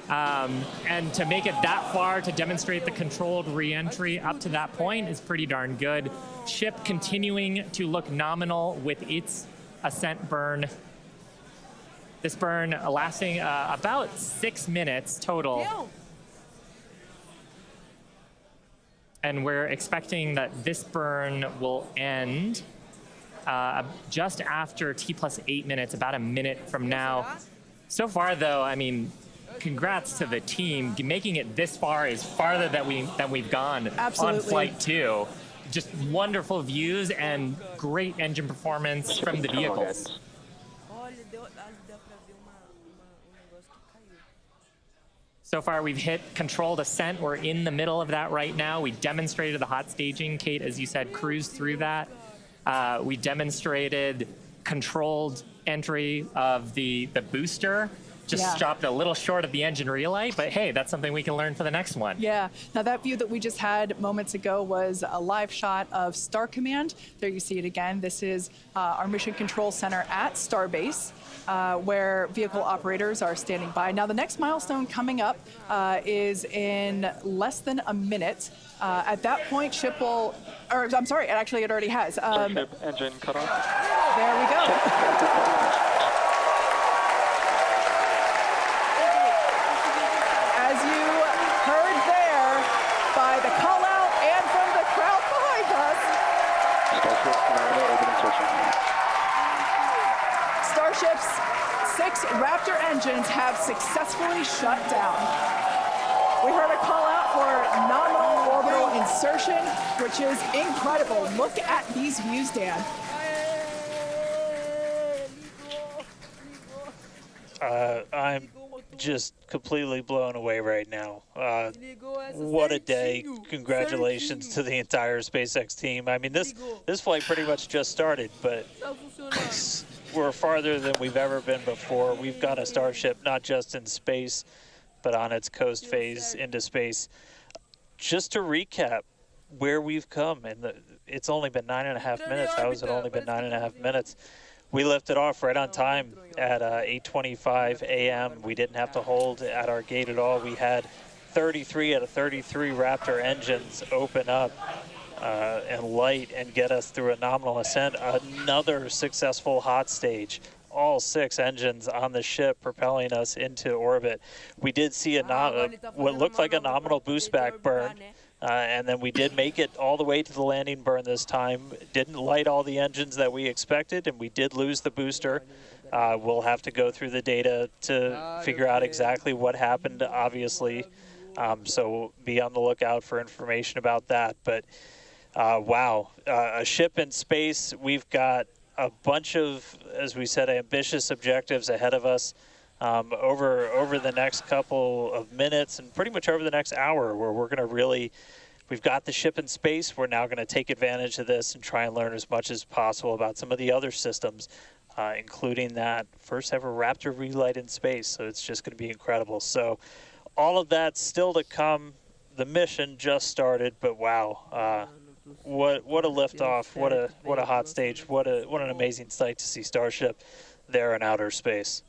And to make it that far, to demonstrate the controlled re-entry up to that point is pretty darn good. Ship continuing to look nominal with its ascent burn. This burn lasting about 6 minutes total. And we're expecting that this burn will end just after T+8 minutes, about a minute from now. So far, though, I mean, congrats to the team. Making it this far is farther than we've gone on Flight 2. Just wonderful views and great engine performance from the vehicles. So far, we've hit controlled ascent. We're in the middle of that right now. We demonstrated the hot staging. Kate, as you said, cruised through that. We demonstrated controlled entry of the booster. Just stopped a little short of the engine relight, but hey, that's something we can learn for the next one. Yeah. Now that view that we just had moments ago was a live shot of Star Command. There you see it again. This is our Mission Control Center at Starbase, where vehicle operators are standing by. Now the next milestone coming up is in less than a minute. At that point, ship will, or I'm sorry, actually it already has. Starship engine cut off. There we go. As you heard there by the call out and from the crowd behind us, Starship nominal orbit insertion. Starship's 6 Raptor engines have successfully shut down. We heard a call out for nominal orbital insertion, which is incredible. Look at these views, Dan. I'm just completely blown away right now. What a day. Congratulations to the entire SpaceX team. I mean, this flight pretty much just started, but we're farther than we've ever been before. We've got a Starship not just in space, but on its coast phase into space. Just to recap where we've come, and it's only been 9.5 minutes. How has it only been 9.5 minutes? We lifted off right on time at 8:25 a.m. We didn't have to hold at our gate at all. We had 33 out of 33 Raptor engines open up and light and get us through a nominal ascent. Another successful hot stage. All 6 engines on the ship propelling us into orbit. We did see what looked like a nominal boost back burn. And then we did make it all the way to the landing burn this time. Didn't light all the engines that we expected, and we did lose the booster. We'll have to go through the data to figure out exactly what happened, obviously. So be on the lookout for information about that. But wow, a ship in space. We've got a bunch of, as we said, ambitious objectives ahead of us. Over the next couple of minutes and pretty much over the next hour, where we're going to we've got the ship in space. We're now going to take advantage of this and try and learn as much as possible about some of the other systems, including that first ever Raptor relight in space. So it's just going to be incredible. So all of that still to come. The mission just started, but wow, what a liftoff! What a hot stage! What an amazing sight to see Starship there in outer space.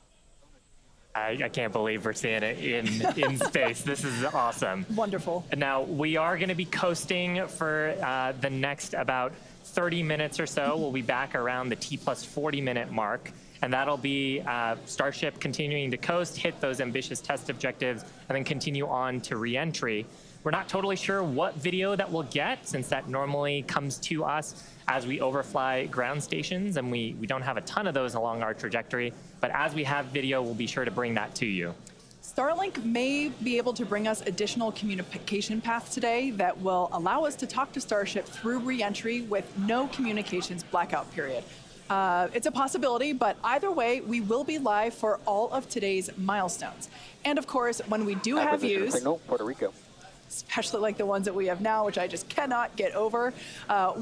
I can't believe we're seeing it in space. This is awesome. Wonderful. And now we are going to be coasting for the next about 30 minutes or so. We'll be back around the T+40 minute mark. And that'll be Starship continuing to coast, hit those ambitious test objectives, and then continue on to re-entry. We're not totally sure what video that we'll get, since that normally comes to us as we overfly ground stations, and we don't have a ton of those along our trajectory. But as we have video, we'll be sure to bring that to you. Starlink may be able to bring us additional communication paths today that will allow us to talk to Starship through re-entry with no communications blackout period. It's a possibility, but either way, we will be live for all of today's milestones. And of course, when we do have views, signal, Puerto Rico. especially like the ones that we have now, which I just cannot get over.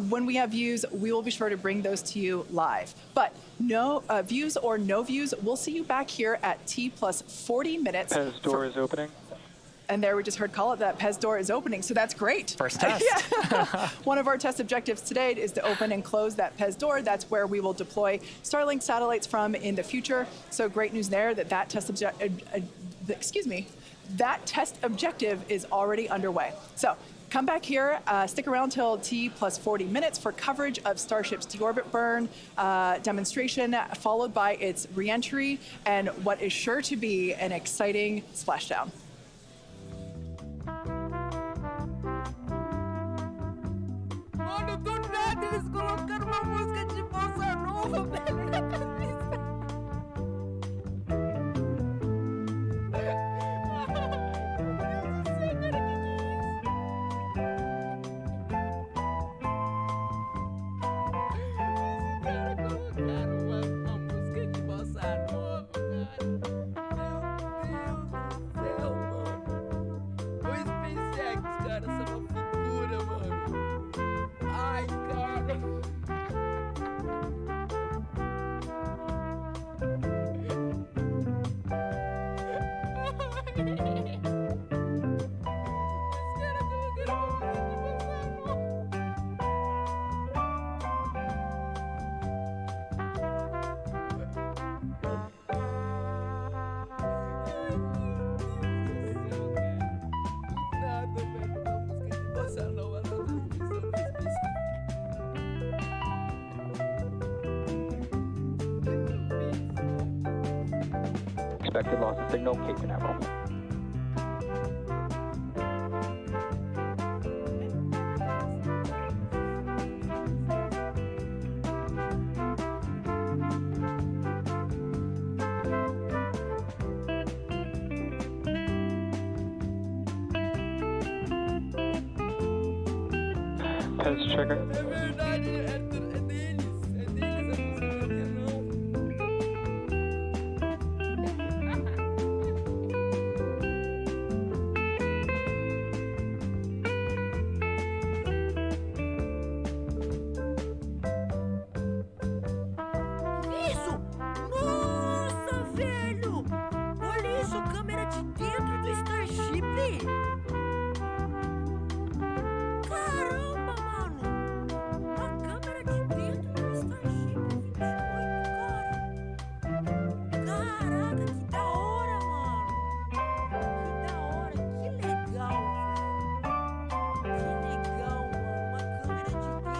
When we have views, we will be sure to bring those to you live. But no views or no views, we'll see you back here at T+40 minutes. Pez door is opening. And there we just heard call it that Pez door is opening, so that's great. First test. One of our test objectives today is to open and close that Pez door. That's where we will deploy Starlink satellites from in the future. So great news there that test objective is already underway. So Come back here, stick around till T plus 40 minutes for coverage of Starship's deorbit burn demonstration, followed by its reentry and what is sure to be an exciting splashdown. Mano, do nada eles colocaram uma música de bossa nova, velho, na camisa. Expected loss of signal, Cape Canaveral. Test checker. É verdade, é deles a música, não. Isso! Nossa, velho! Olha isso, câmera de dentro do Starship! Caramba, mano! A câmera de dentro do Starship 28, cara! Caraca, que da hora, mano! Que da hora, que legal, velho! Que legal, mano! Uma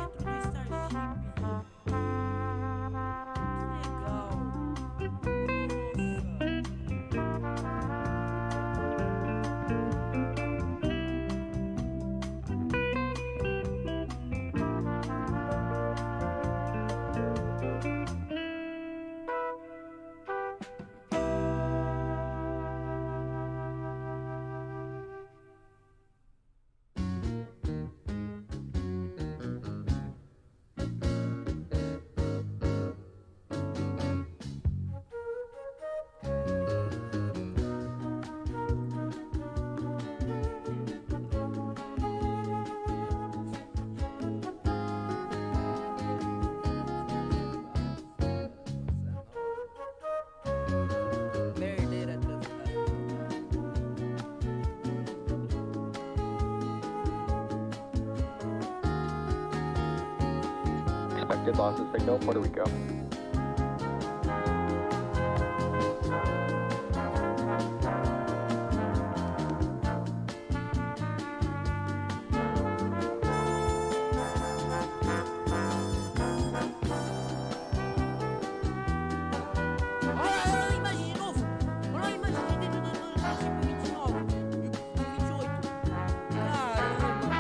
câmera de dentro do Starship! Que legal! Nossa! Merdeira transformada. Expected loss of signal, Puerto Rico. Olha lá a imagem de novo! Olha lá a imagem de dentro do Starship 29 e 28. Caramba!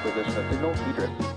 Acquisition of signal, Idris.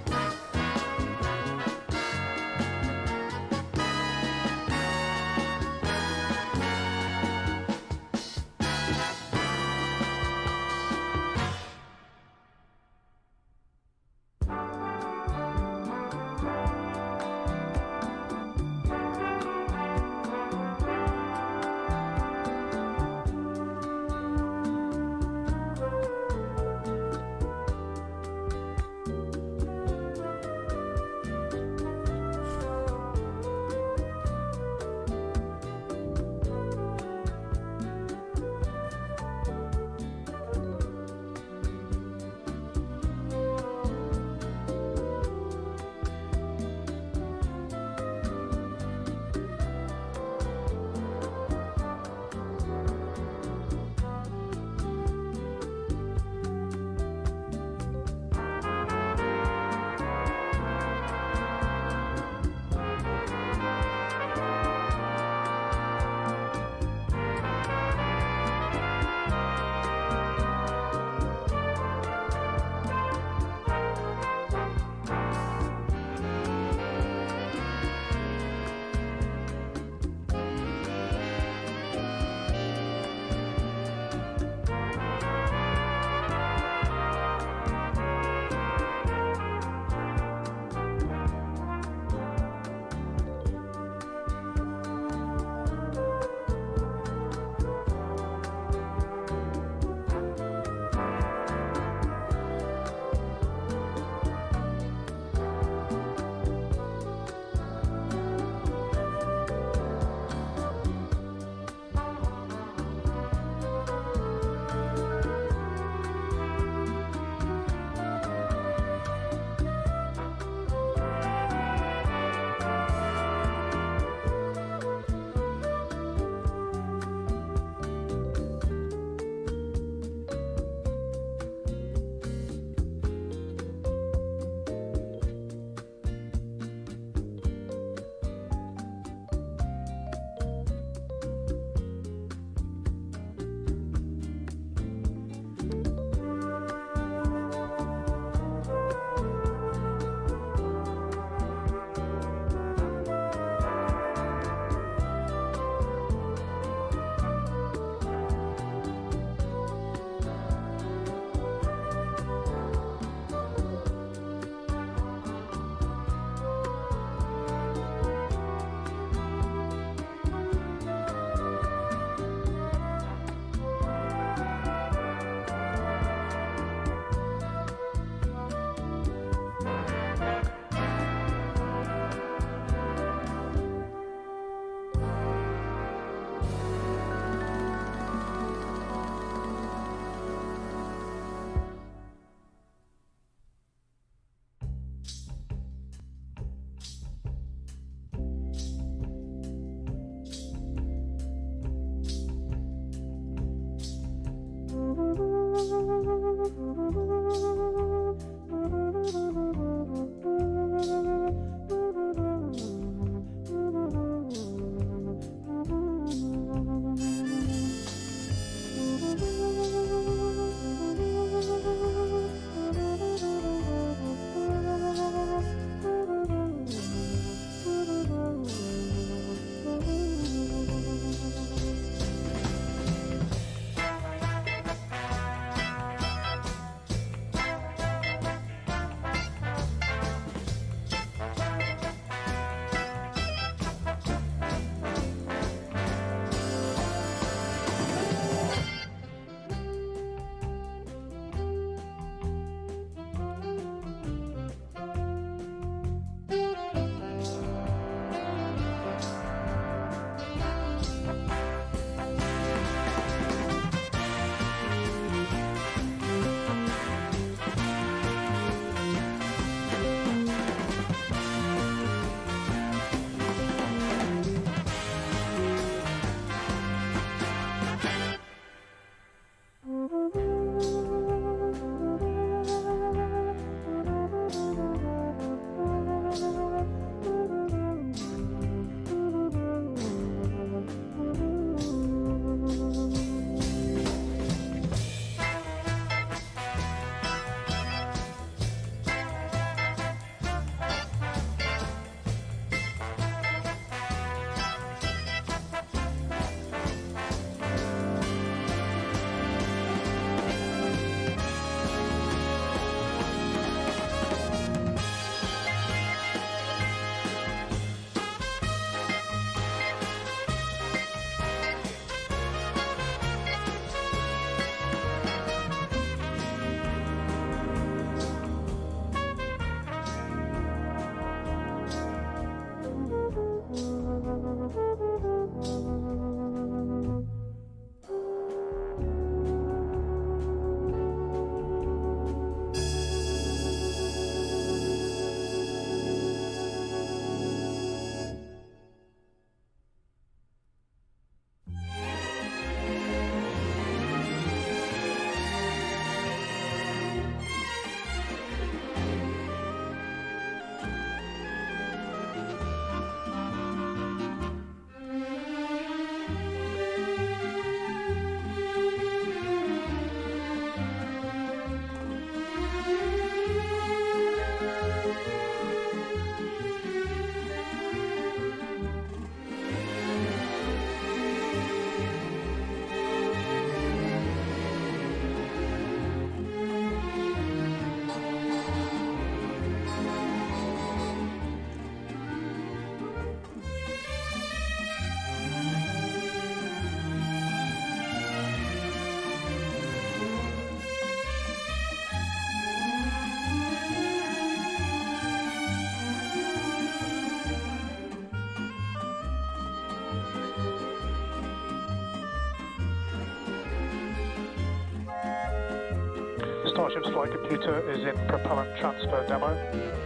Starship's flight computer is in propellant transfer demo.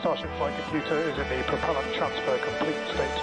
Starship flight computer is in the propellant transfer complete state.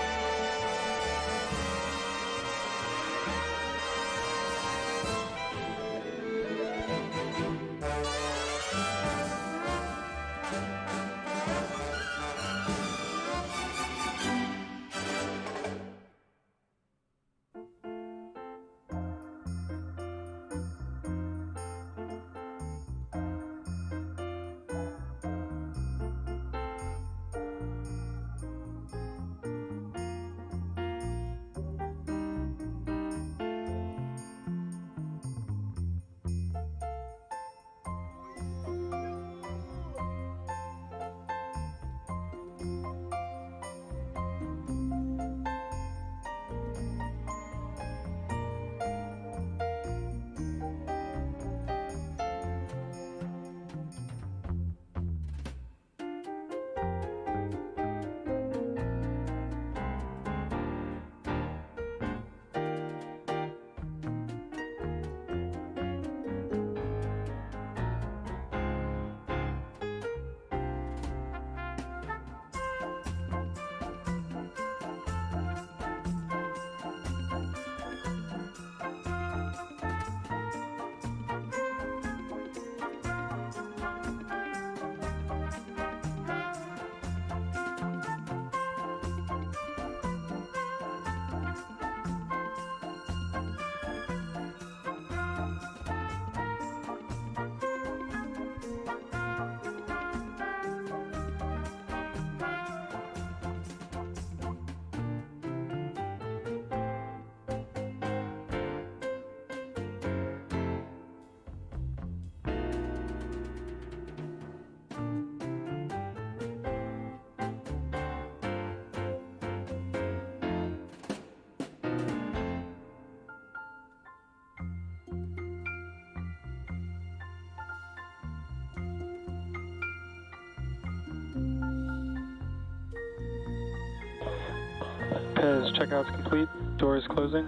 Pez checkout's complete. Doors closing.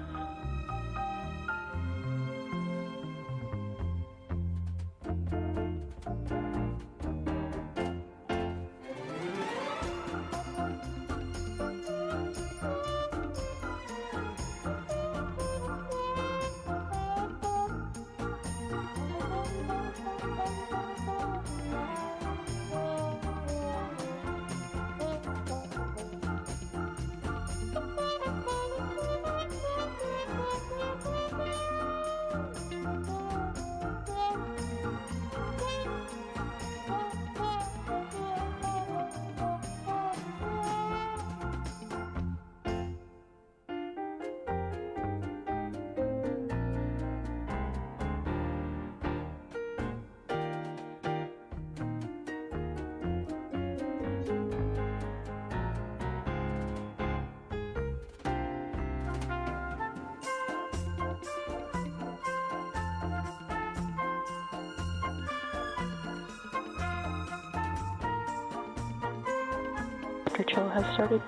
after chill has started.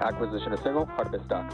Acquisition of signal, Artemis dock.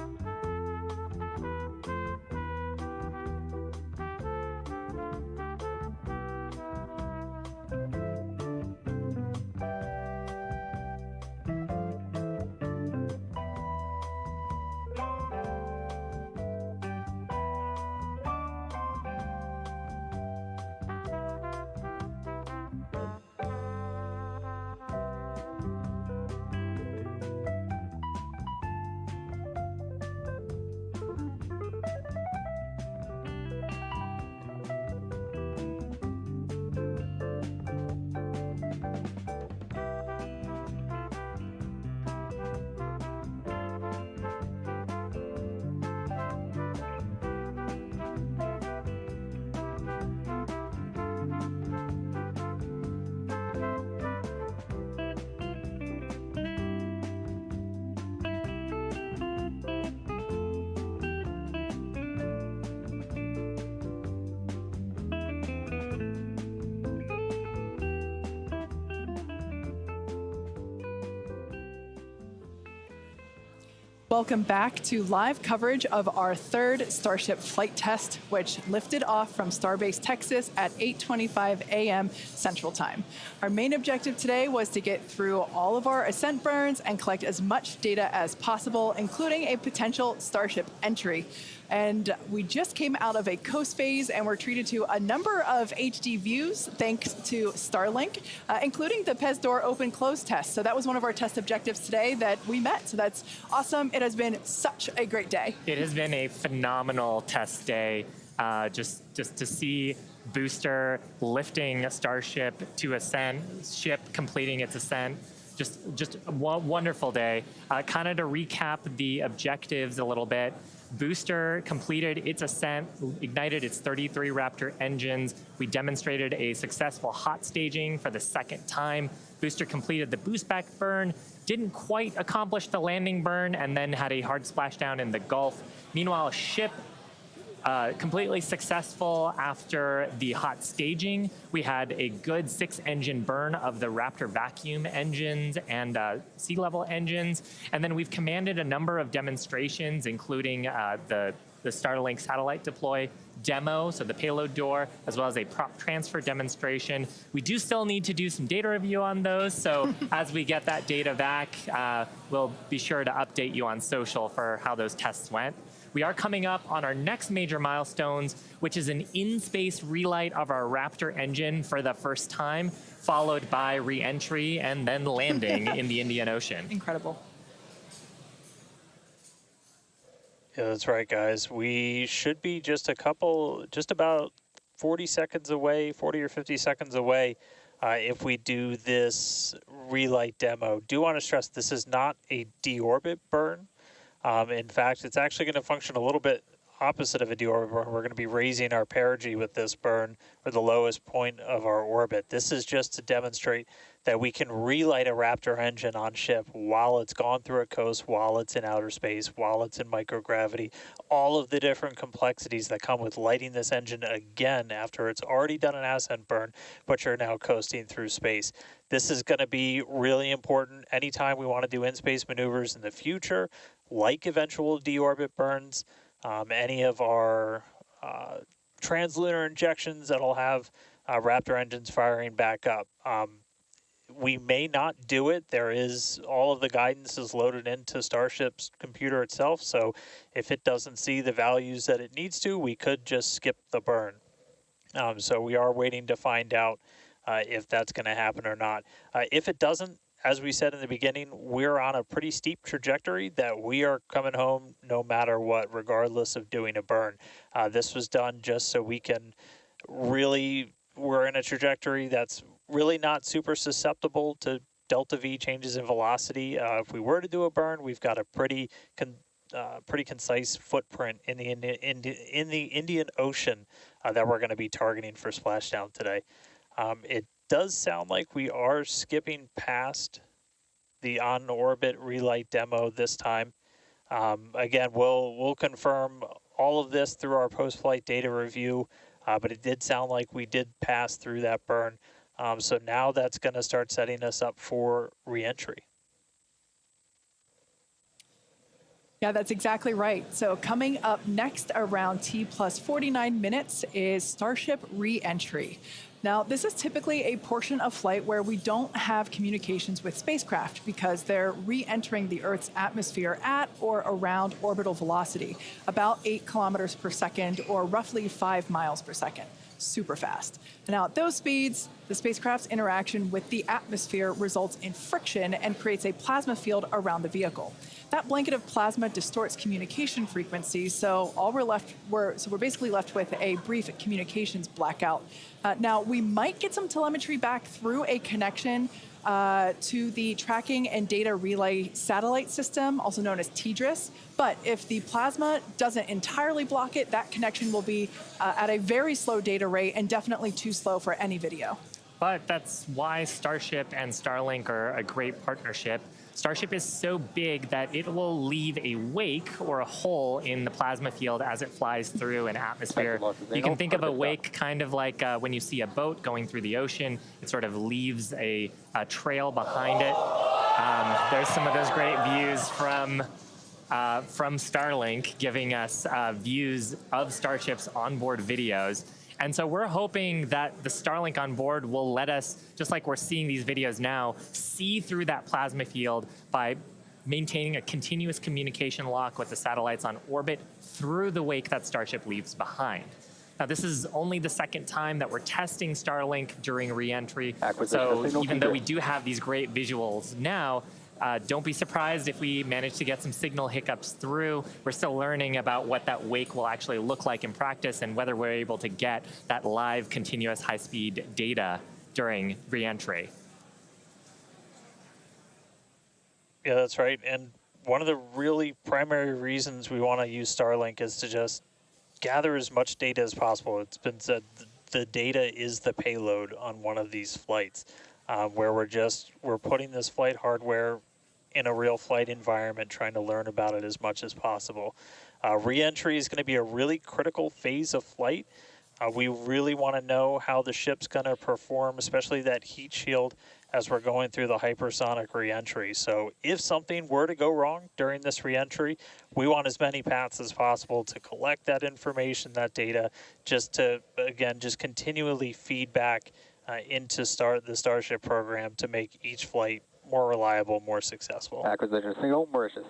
Welcome back to live coverage of our third Starship flight test, which lifted off from Starbase, Texas at 8:25 a.m. Central Time. Our main objective today was to get through all of our ascent burns and collect as much data as possible, including a potential Starship entry. And we just came out of a coast phase and were treated to a number of HD views thanks to Starlink, including the PEZ door open-close test. So that was one of our test objectives today that we met. So that's awesome. It has been such a great day. It has been a phenomenal test day. Just to see booster lifting a Starship to ascent, ship completing its ascent. Just a wonderful day. Kind of to recap the objectives a little bit. Booster completed its ascent, ignited its 33 Raptor engines. We demonstrated a successful hot staging for the second time. Booster completed the boost back burn, didn't quite accomplish the landing burn, and then had a hard splashdown in the Gulf. Meanwhile, ship completely successful after the hot staging. We had a good 6-engine burn of the Raptor vacuum engines and sea level engines. And then we've commanded a number of demonstrations, including the Starlink satellite deploy demo, so the payload door, as well as a prop transfer demonstration. We do still need to do some data review on those, so as we get that data back, we'll be sure to update you on social for how those tests went. We are coming up on our next major milestones, which is an in-space relight of our Raptor engine for the first time, followed by re-entry and then landing in the Indian Ocean. Incredible. Yeah, that's right, guys. We should be just about 40 seconds away, 40 or 50 seconds away if we do this relight demo. Do want to stress this is not a deorbit burn. In fact, it's actually going to function a little bit opposite of a deorbit burn. We're going to be raising our perigee with this burn, or the lowest point of our orbit. This is just to demonstrate that we can relight a Raptor engine on ship while it's gone through a coast, while it's in outer space, while it's in microgravity, all of the different complexities that come with lighting this engine again after it's already done an ascent burn, but you're now coasting through space. This is going to be really important anytime we want to do in-space maneuvers in the future, like eventual deorbit burns, any of our translunar injections that'll have Raptor engines firing back up. We may not do it. There is, all of the guidance is loaded into Starship's computer itself, so if it doesn't see the values that it needs to, we could just skip the burn. So we are waiting to find out if that's going to happen or not. If it doesn't, as we said in the beginning, we're on a pretty steep trajectory that we are coming home no matter what, regardless of doing a burn. This was done just so we can really, we're in a trajectory that's really not super susceptible to delta V changes in velocity. If we were to do a burn, we've got a pretty concise footprint in the Indian Ocean that we're going to be targeting for splashdown today. It does sound like we are skipping past the on-orbit relight demo this time. Again, we'll confirm all of this through our post-flight data review, but it did sound like we did pass through that burn. So now that's going to start setting us up for re-entry. Yeah, that's exactly right. So coming up next around T plus 49 minutes is Starship re-entry. Now, this is typically a portion of flight where we don't have communications with spacecraft because they're re-entering the Earth's atmosphere at or around orbital velocity, about 8 kilometers per second or roughly 5 miles per second. Super fast. Now, at those speeds, the spacecraft's interaction with the atmosphere results in friction and creates a plasma field around the vehicle. That blanket of plasma distorts communication frequencies, so we're basically left with a brief communications blackout. Now, we might get some telemetry back through a connection to the tracking and data relay satellite system, also known as TDRS. But if the plasma doesn't entirely block it, that connection will be at a very slow data rate and definitely too slow for any video. But that's why Starship and Starlink are a great partnership. Starship is so big that it will leave a wake or a hole in the plasma field as it flies through an atmosphere. You can think of a wake kind of like when you see a boat going through the ocean. It sort of leaves a trail behind it. There's some of those great views from Starlink giving us views of Starship's onboard videos. And so we're hoping that the Starlink on board will let us, just like we're seeing these videos now, see through that plasma field by maintaining a continuous communication lock with the satellites on orbit through the wake that Starship leaves behind. Now, this is only the second time that we're testing Starlink during re-entry. So even though we do have these great visuals now, don't be surprised if we manage to get some signal hiccups through. We're still learning about what that wake will actually look like in practice and whether we're able to get that live continuous high-speed data during re-entry. Yeah, that's right. And one of the really primary reasons we want to use Starlink is to just gather as much data as possible. It's been said the data is the payload on one of these flights, where we're putting this flight hardware in a real flight environment, trying to learn about it as much as possible. Re-entry is going to be a really critical phase of flight. We really want to know how the ship's going to perform, especially that heat shield as we're going through the hypersonic re-entry. So if something were to go wrong during this re-entry, we want as many paths as possible to collect that information, that data, just to, again, just continually feed back into the Starship program to make each flight more reliable, more successful. Acquisition signal, Mauritius.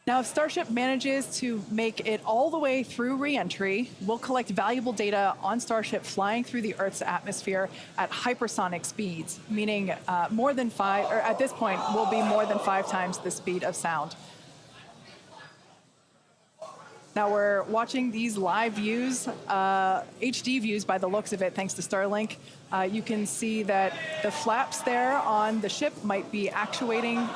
Now, if Starship manages to make it all the way through re-entry, we'll collect valuable data on Starship flying through the Earth's atmosphere at hypersonic speeds, meaning more than 5, or at this point, will be more than 5 times the speed of sound. Now we're watching these live views, HD views by the looks of it, thanks to Starlink. You can see that the flaps there on the ship might be actuating.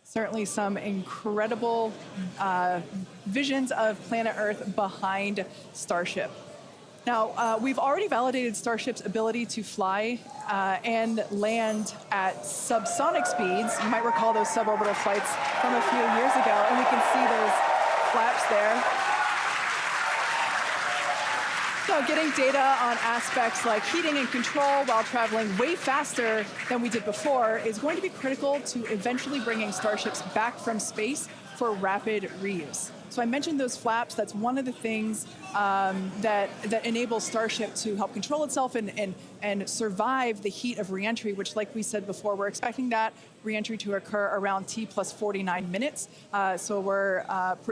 Certainly some incredible visions of planet Earth behind Starship. Now, we've already validated Starship's ability to fly and land at subsonic speeds. You might recall those suborbital flights from a few years ago, and we can see those flaps there. So getting data on aspects like heating and control while traveling way faster than we did before is going to be critical to eventually bringing starships back from space for rapid reuse. So I mentioned those flaps. That's one of the things that enables Starship to help control itself and survive the heat of reentry, which, like we said before, we're expecting that reentry to occur around T plus 49 minutes. So we're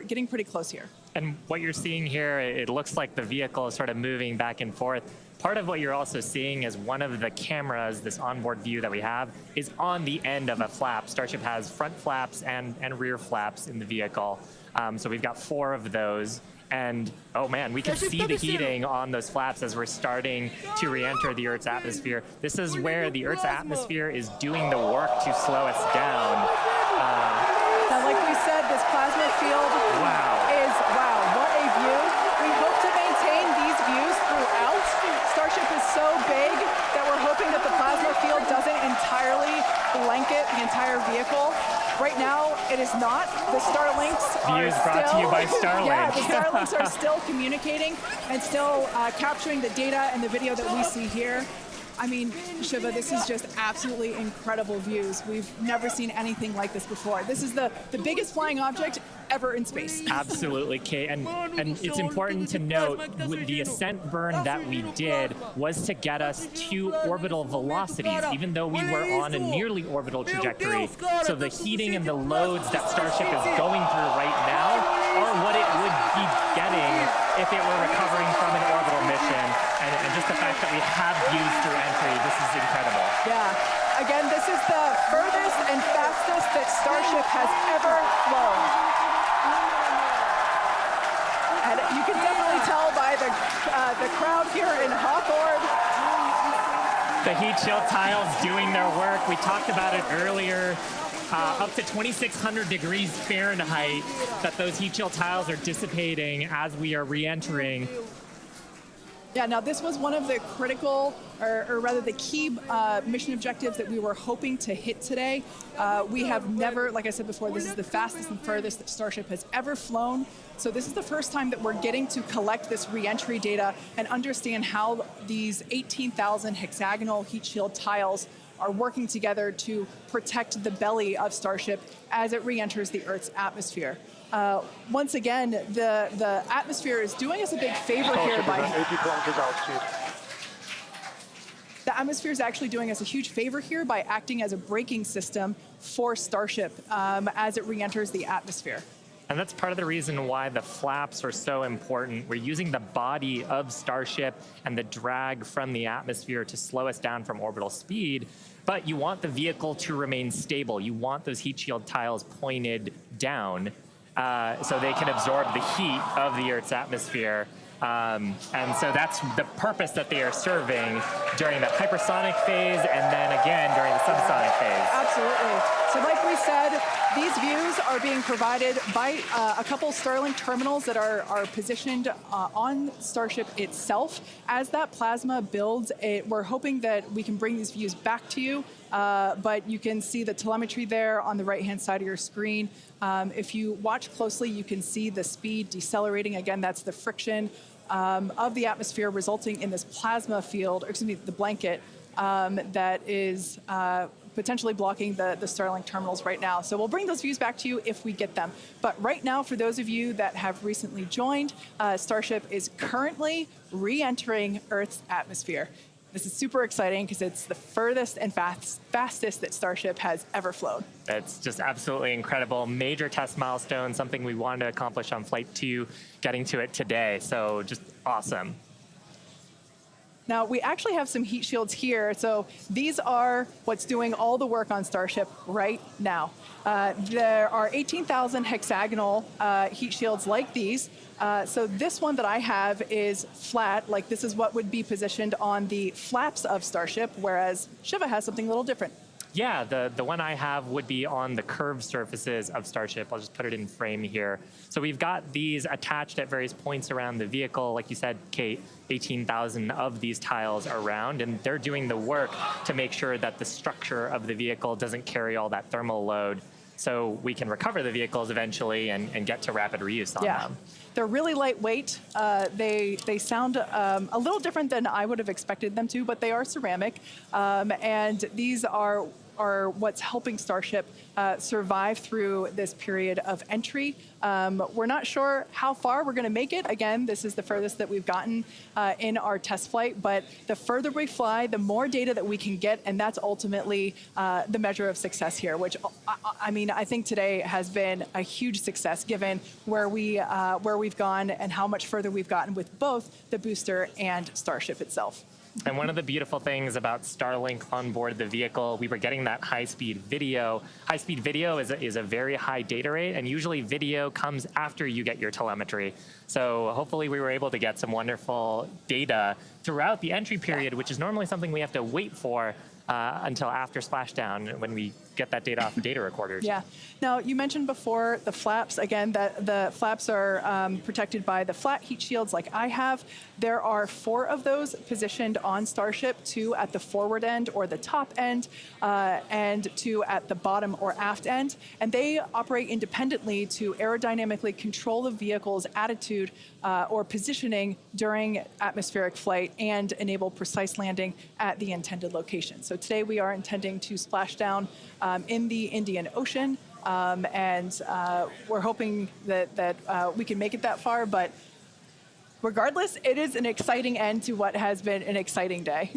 getting pretty close here. And what you're seeing here, it looks like the vehicle is sort of moving back and forth. Part of what you're also seeing is one of the cameras, this onboard view that we have, is on the end of a flap. Starship has front flaps and rear flaps in the vehicle. So we've got 4 of those. And, oh man, we can see the heating on those flaps as we're starting to re-enter the Earth's atmosphere. This is where the Earth's atmosphere is doing the work to slow us down. Now, like we said, this plasma field is, wow, what a view. We hope to maintain these views throughout. Starship is so big that we're hoping that the plasma field doesn't entirely blanket the entire vehicle. Right now, it is not. The Starlinks are Views brought to you by Starlink. Yeah, the Starlinks are still communicating and still capturing the data and the video that we see here. I mean, Shiva, this is just absolutely incredible views. We've never seen anything like this before. This is the biggest flying object ever in space. Absolutely, Kate. And it's important to note the ascent burn that we did was to get us to orbital velocities, even though we were on a nearly orbital trajectory. So the heating and the loads that Starship is going through right now are what it would be getting if it were recovering from an orbital mission. And just the fact that we have views through entry, this is incredible. Yeah. Again, this is the furthest and fastest that Starship has ever flown. And you can definitely tell by the crowd here in Hawthorne. The heat shield tiles doing their work. We talked about it earlier. Up to 2,600 degrees Fahrenheit that those heat shield tiles are dissipating as we are re-entering. Yeah, now this was one of the critical, or rather the key mission objectives that we were hoping to hit today. We have never, like I said before, this is the fastest and furthest that Starship has ever flown. So this is the first time that we're getting to collect this re-entry data and understand how these 18,000 hexagonal heat shield tiles are working together to protect the belly of Starship as it re-enters the Earth's atmosphere. Once again, the atmosphere is doing us a big favor here by... 80 kilometers altitude. The atmosphere is actually doing us a huge favor here by acting as a braking system for Starship as it re-enters the atmosphere. And that's part of the reason why the flaps are so important. We're using the body of Starship and the drag from the atmosphere to slow us down from orbital speed, but you want the vehicle to remain stable. You want those heat shield tiles pointed down so they can absorb the heat of the Earth's atmosphere. And so that's the purpose that they are serving during the hypersonic phase and then again during the subsonic phase. Absolutely. So like we said, these views are being provided by a couple Starlink terminals that are positioned on Starship itself. As that plasma builds, we're hoping that we can bring these views back to you, but you can see the telemetry there on the right-hand side of your screen. If you watch closely, you can see the speed decelerating. Again, that's the friction of the atmosphere resulting in this plasma field, or excuse me, the blanket that is potentially blocking the Starlink terminals right now. So we'll bring those views back to you if we get them. But right now, for those of you that have recently joined, Starship is currently re-entering Earth's atmosphere. This is super exciting because it's the furthest and fastest that Starship has ever flown. It's just absolutely incredible. Major test milestone, something we wanted to accomplish on Flight 2, getting to it today. So just awesome. Now, we actually have some heat shields here. So these are what's doing all the work on Starship right now. There are 18,000 hexagonal heat shields like these. So this one that I have is flat, like this is what would be positioned on the flaps of Starship, whereas Shiva has something a little different. Yeah, the one I have would be on the curved surfaces of Starship. I'll just put it in frame here. So we've got these attached at various points around the vehicle. Like you said, Kate, 18,000 of these tiles around, and they're doing the work to make sure that the structure of the vehicle doesn't carry all that thermal load, so we can recover the vehicles eventually and get to rapid reuse on them. They're really lightweight. They sound a little different than I would have expected them to, but they are ceramic. And these are what's helping Starship survive through this period of entry. We're not sure how far we're going to make it. Again, this is the furthest that we've gotten in our test flight, but the further we fly, the more data that we can get, and that's ultimately the measure of success here, which, I mean, I think today has been a huge success given where we've gone and how much further we've gotten with both the booster and Starship itself. And one of the beautiful things about Starlink on board the vehicle, we were getting that high-speed video. High-speed video is a very high data rate, and usually video comes after you get your telemetry. So hopefully we were able to get some wonderful data throughout the entry period, which is normally something we have to wait for until after splashdown when we get that data off the data recorders. Yeah. Now, you mentioned before the flaps. Again, that the flaps are protected by the flat heat shields like I have. There are 4 of those positioned on Starship, 2 at the forward end or the top end, and 2 at the bottom or aft end. And they operate independently to aerodynamically control the vehicle's attitude or positioning during atmospheric flight and enable precise landing at the intended location. So today we are intending to splash down in the Indian Ocean, and we're hoping that we can make it that far, but regardless, it is an exciting end to what has been an exciting day.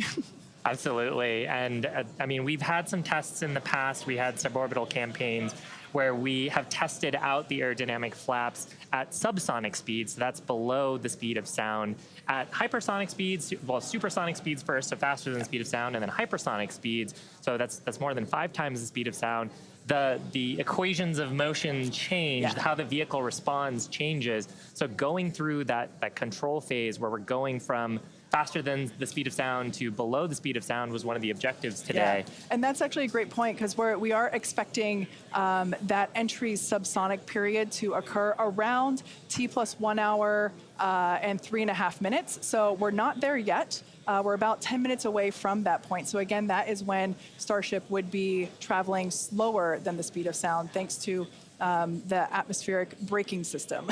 Absolutely, and I mean, we've had some tests in the past. We had suborbital campaigns where we have tested out the aerodynamic flaps at subsonic speeds, so that's below the speed of sound. At hypersonic speeds, well, supersonic speeds first, so faster than the speed of sound, and then hypersonic speeds, so that's more than 5 times the speed of sound. The equations of motion change, how the vehicle responds changes. So going through that control phase where we're going from faster than the speed of sound to below the speed of sound was one of the objectives today. Yeah. And that's actually a great point because we are expecting that entry subsonic period to occur around T+1 hour and 3.5 minutes. So we're not there yet. We're about 10 minutes away from that point. So again, that is when Starship would be traveling slower than the speed of sound thanks to the atmospheric braking system.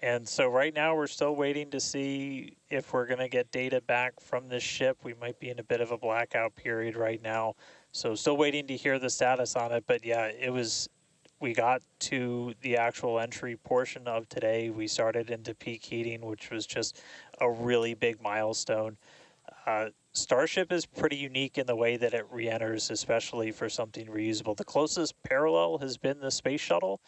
And so right now we're still waiting to see if we're going to get data back from this ship. We might be in a bit of a blackout period right now. So still waiting to hear the status on it. But yeah, we got to the actual entry portion of today. We started into peak heating, which was just a really big milestone. Starship is pretty unique in the way that it re-enters, especially for something reusable. The closest parallel has been the space shuttle.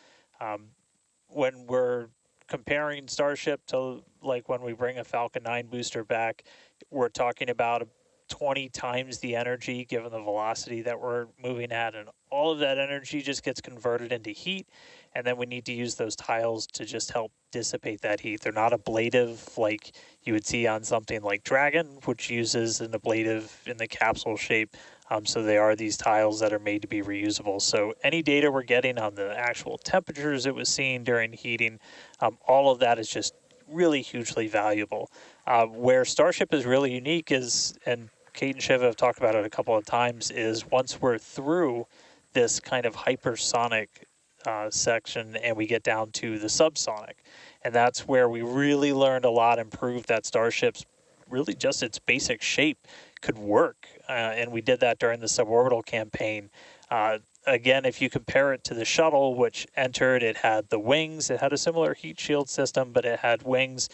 When we're comparing Starship to like when we bring a Falcon 9 booster back, we're talking about 20 times the energy given the velocity that we're moving at, and all of that energy just gets converted into heat, and then we need to use those tiles to just help dissipate that heat. They're not ablative like you would see on something like Dragon, which uses an ablative in the capsule shape. So they are these tiles that are made to be reusable. So any data we're getting on the actual temperatures it was seeing during heating, all of that is just really hugely valuable. Where Starship is really unique is, and Kate and Shiva have talked about it a couple of times, is once we're through this kind of hypersonic section and we get down to the subsonic. And that's where we really learned a lot and proved that Starship's really just its basic shape could work. And we did that during the suborbital campaign. Again, if you compare it to the shuttle, which entered, it had the wings. It had a similar heat shield system, but it had wings,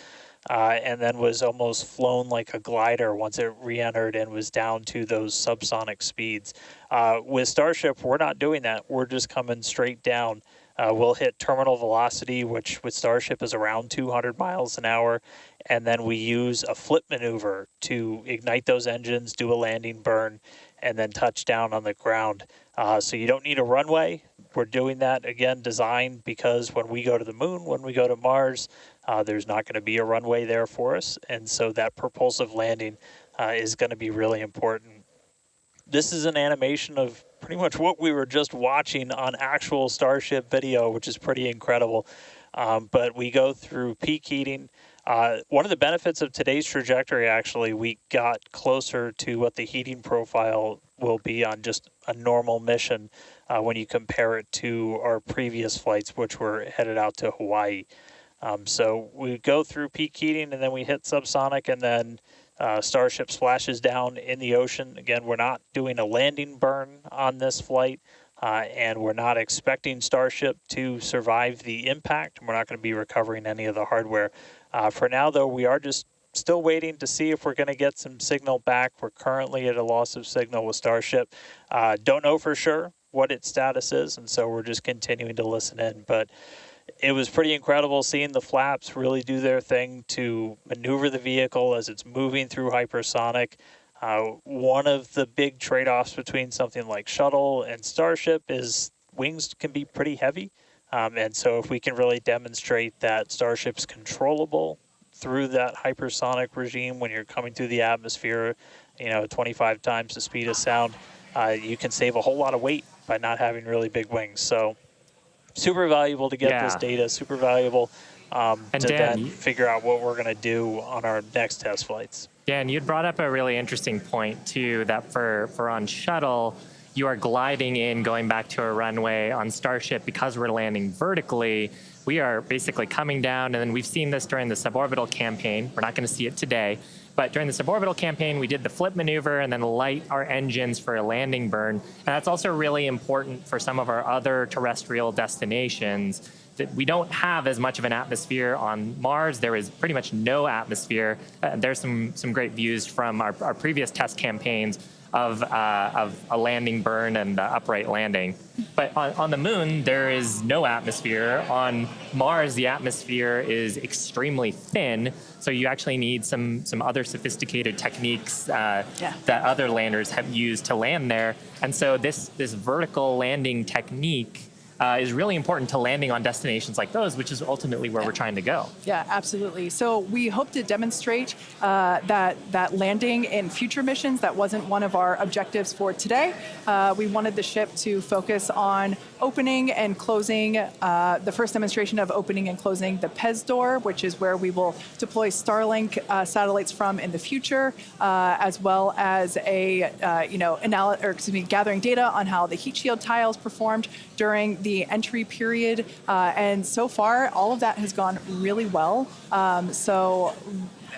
and then was almost flown like a glider once it re-entered and was down to those subsonic speeds. With Starship, we're not doing that. We're just coming straight down We'll hit terminal velocity, which with Starship is around 200 miles an hour, and then we use a flip maneuver to ignite those engines, do a landing burn, and then touch down on the ground. So you don't need a runway. We're doing that, again, designed because when we go to the moon, when we go to Mars, there's not going to be a runway there for us. And so that propulsive landing is going to be really important. This is an animation of pretty much what we were just watching on actual Starship video, which is pretty incredible. But we go through peak heating. One of the benefits of today's trajectory, actually, we got closer to what the heating profile will be on just a normal mission when you compare it to our previous flights, which were headed out to Hawaii. So we go through peak heating, and then we hit subsonic, and then Starship splashes down in the ocean. Again, we're not doing a landing burn on this flight, and we're not expecting Starship to survive the impact. We're not going to be recovering any of the hardware. For now, though, we are just still waiting to see if we're going to get some signal back. We're currently at a loss of signal with Starship. Don't know for sure what its status is, and so we're just continuing to listen in. But it was pretty incredible seeing the flaps really do their thing to maneuver the vehicle as it's moving through hypersonic. One of the big trade-offs between something like shuttle and Starship is wings can be pretty heavy. And so if we can really demonstrate that Starship's controllable through that hypersonic regime when you're coming through the atmosphere, 25 times the speed of sound, you can save a whole lot of weight by not having really big wings. So super valuable to get this data, super valuable to then figure out what we're going to do on our next test flights. Dan, you'd brought up a really interesting point, too, that for on shuttle, you are gliding in, going back to a runway. On Starship, because we're landing vertically, we are basically coming down, and then we've seen this during the suborbital campaign. We're not going to see it today, but during the suborbital campaign, we did the flip maneuver and then light our engines for a landing burn. And that's also really important for some of our other terrestrial destinations. That we don't have as much of an atmosphere on Mars. There is pretty much no atmosphere. There's some great views from our previous test campaigns of a landing burn and upright landing. But on the moon, there is no atmosphere. On Mars, the atmosphere is extremely thin, so you actually need some other sophisticated techniques that other landers have used to land there. And so this vertical landing technique is really important to landing on destinations like those, which is ultimately where we're trying to go. Yeah, absolutely. So we hope to demonstrate that landing in future missions. That wasn't one of our objectives for today. We wanted the ship to focus on opening and closing, the first demonstration of opening and closing the PEZ door, which is where we will deploy Starlink satellites from in the future, as well as gathering data on how the heat shield tiles performed during the entry period. And so far, all of that has gone really well. So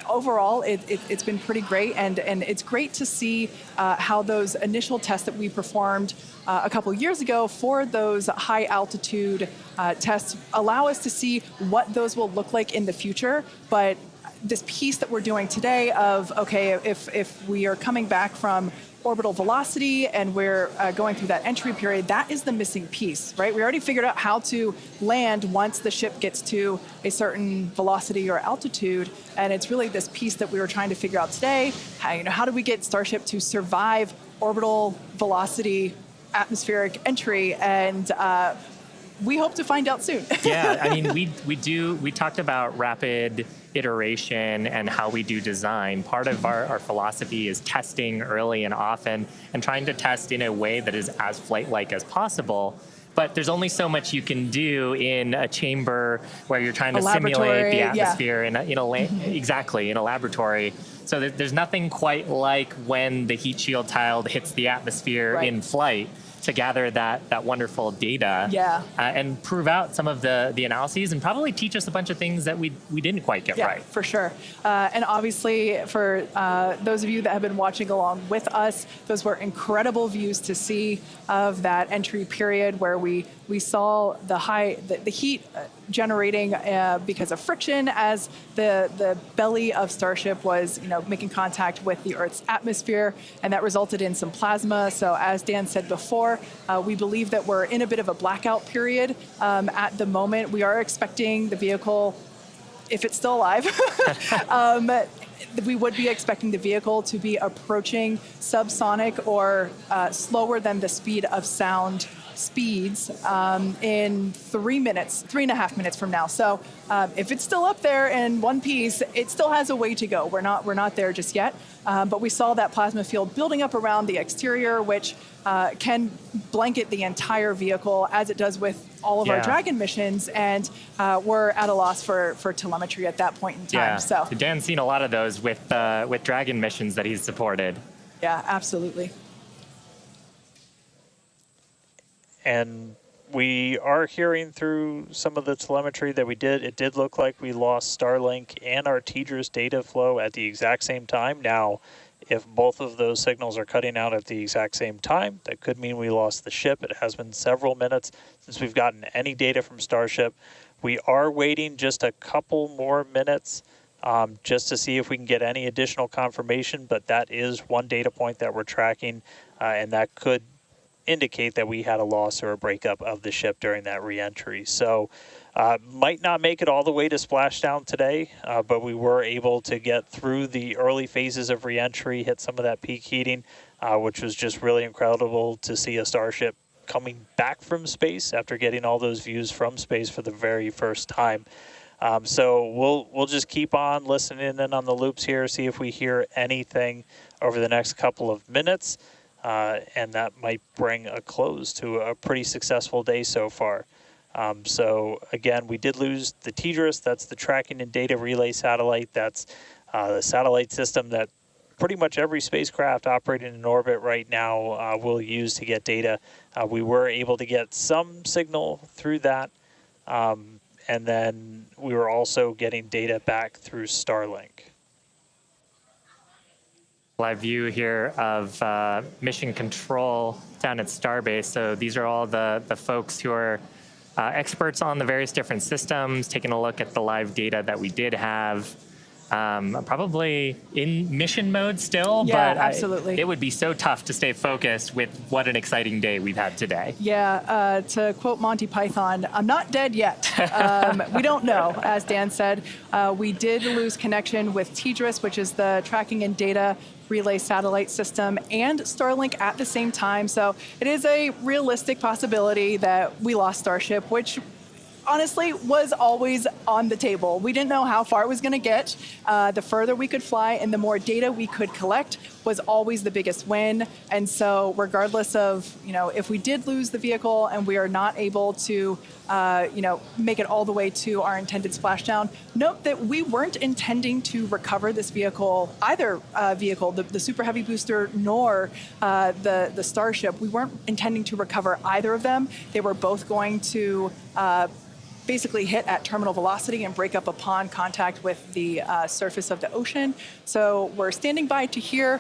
overall, it's been pretty great, and it's great to see how those initial tests that we performed a couple years ago for those high altitude tests allow us to see what those will look like in the future. But this piece that we're doing today of, okay, if we are coming back from orbital velocity and we're going through that entry period, that is the missing piece, right? We already figured out how to land once the ship gets to a certain velocity or altitude, and it's really this piece that we were trying to figure out today. How do we get Starship to survive orbital velocity atmospheric entry? And we hope to find out soon. Yeah, I mean, we talked about rapid iteration and how we do design. Part of our philosophy is testing early and often and trying to test in a way that is as flight-like as possible. But there's only so much you can do in a chamber where you're trying to simulate the atmosphere in a laboratory. So there's nothing quite like when the heat shield tile hits the atmosphere in flight to gather that wonderful data and prove out some of the analyses and probably teach us a bunch of things that we didn't quite get right. For sure. And obviously, for those of you that have been watching along with us, those were incredible views to see of that entry period where we saw the heat generating because of friction as the belly of Starship was, making contact with the Earth's atmosphere, and that resulted in some plasma. So as Dan said before, we believe that we're in a bit of a blackout period at the moment. We are expecting the vehicle, if it's still alive, we would be expecting the vehicle to be approaching subsonic or slower than the speed of sound speeds in 3.5 minutes from now. So if it's still up there in one piece, it still has a way to go. We're not there just yet. But we saw that plasma field building up around the exterior, which can blanket the entire vehicle, as it does with all of our Dragon missions, and we're at a loss for telemetry at that point in time. Yeah. So Dan's seen a lot of those with Dragon missions that he's supported. Yeah, absolutely. And we are hearing through some of the telemetry that we did. It did look like we lost Starlink and our TDRS data flow at the exact same time. Now, if both of those signals are cutting out at the exact same time, that could mean we lost the ship. It has been several minutes since we've gotten any data from Starship. We are waiting just a couple more minutes just to see if we can get any additional confirmation, but that is one data point that we're tracking, and that could indicate that we had a loss or a breakup of the ship during that re-entry. So might not make it all the way to splashdown today, but we were able to get through the early phases of re-entry, hit some of that peak heating, which was just really incredible to see a Starship coming back from space after getting all those views from space for the very first time. So we'll just keep on listening in on the loops here, see if we hear anything over the next couple of minutes. And that might bring a close to a pretty successful day so far. So again, we did lose the TDRS. That's the tracking and data relay satellite. That's the satellite system that pretty much every spacecraft operating in orbit right now will use to get data. We were able to get some signal through that. And then we were also getting data back through Starlink. Live view here of mission control down at Starbase. So these are all the folks who are experts on the various different systems, taking a look at the live data that we did have. Probably in mission mode still, Yeah, but absolutely. It would be so tough to stay focused with what an exciting day we've had today. Yeah, to quote Monty Python, I'm not dead yet. We don't know, as Dan said. We did lose connection with TDRS, which is the tracking and data relay satellite system, and Starlink at the same time. So it is a realistic possibility that we lost Starship, which honestly was always on the table. We didn't know how far it was going to get. The further we could fly and the more data we could collect was always the biggest win. And so regardless of, if we did lose the vehicle and we are not able to, make it all the way to our intended splashdown, note that we weren't intending to recover this vehicle, either vehicle, the Super Heavy booster nor the Starship. We weren't intending to recover either of them. They were both going to basically hit at terminal velocity and break up upon contact with the surface of the ocean. So we're standing by to hear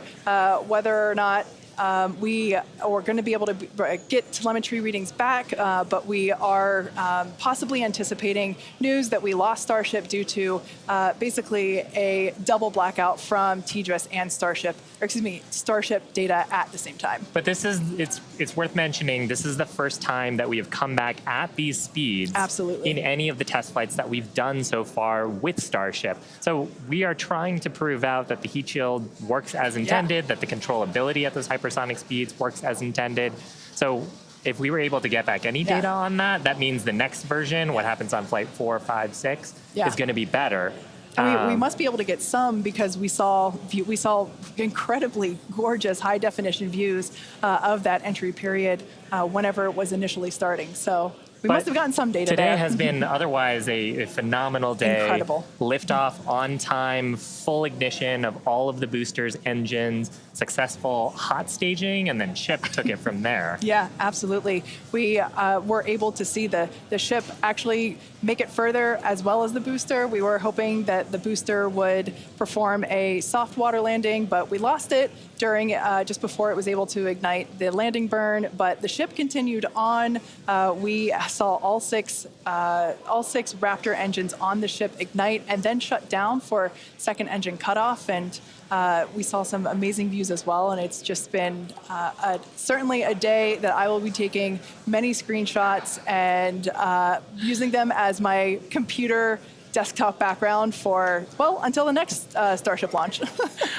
whether or not we are going to be able to get telemetry readings back, but we are possibly anticipating news that we lost Starship due to basically a double blackout from TDRS and Starship data at the same time. But it's worth mentioning, this is the first time that we have come back at these speeds Absolutely. in any of the test flights that we've done so far with Starship. So we are trying to prove out that the heat shield works as intended, that the controllability at those hypersonic speeds works as intended. So if we were able to get back any data on that, that means the next version, what happens on flight 4, 5, 6, is going to be better. We must be able to get some because we saw incredibly gorgeous high definition views of that entry period whenever it was initially starting. So we must have gotten some data today there. Has been otherwise a phenomenal day. Incredible. Liftoff on time, full ignition of all of the boosters, engines, successful hot staging, and then ship took it from there. Yeah, absolutely. We were able to see the ship actually make it further as well as the booster. We were hoping that the booster would perform a soft water landing, but we lost it during just before it was able to ignite the landing burn. But the ship continued on. We saw all six Raptor engines on the ship ignite and then shut down for second engine cutoff. And we saw some amazing views as well. And it's just been certainly a day that I will be taking many screenshots and using them as my computer desktop background for, well, until the next Starship launch.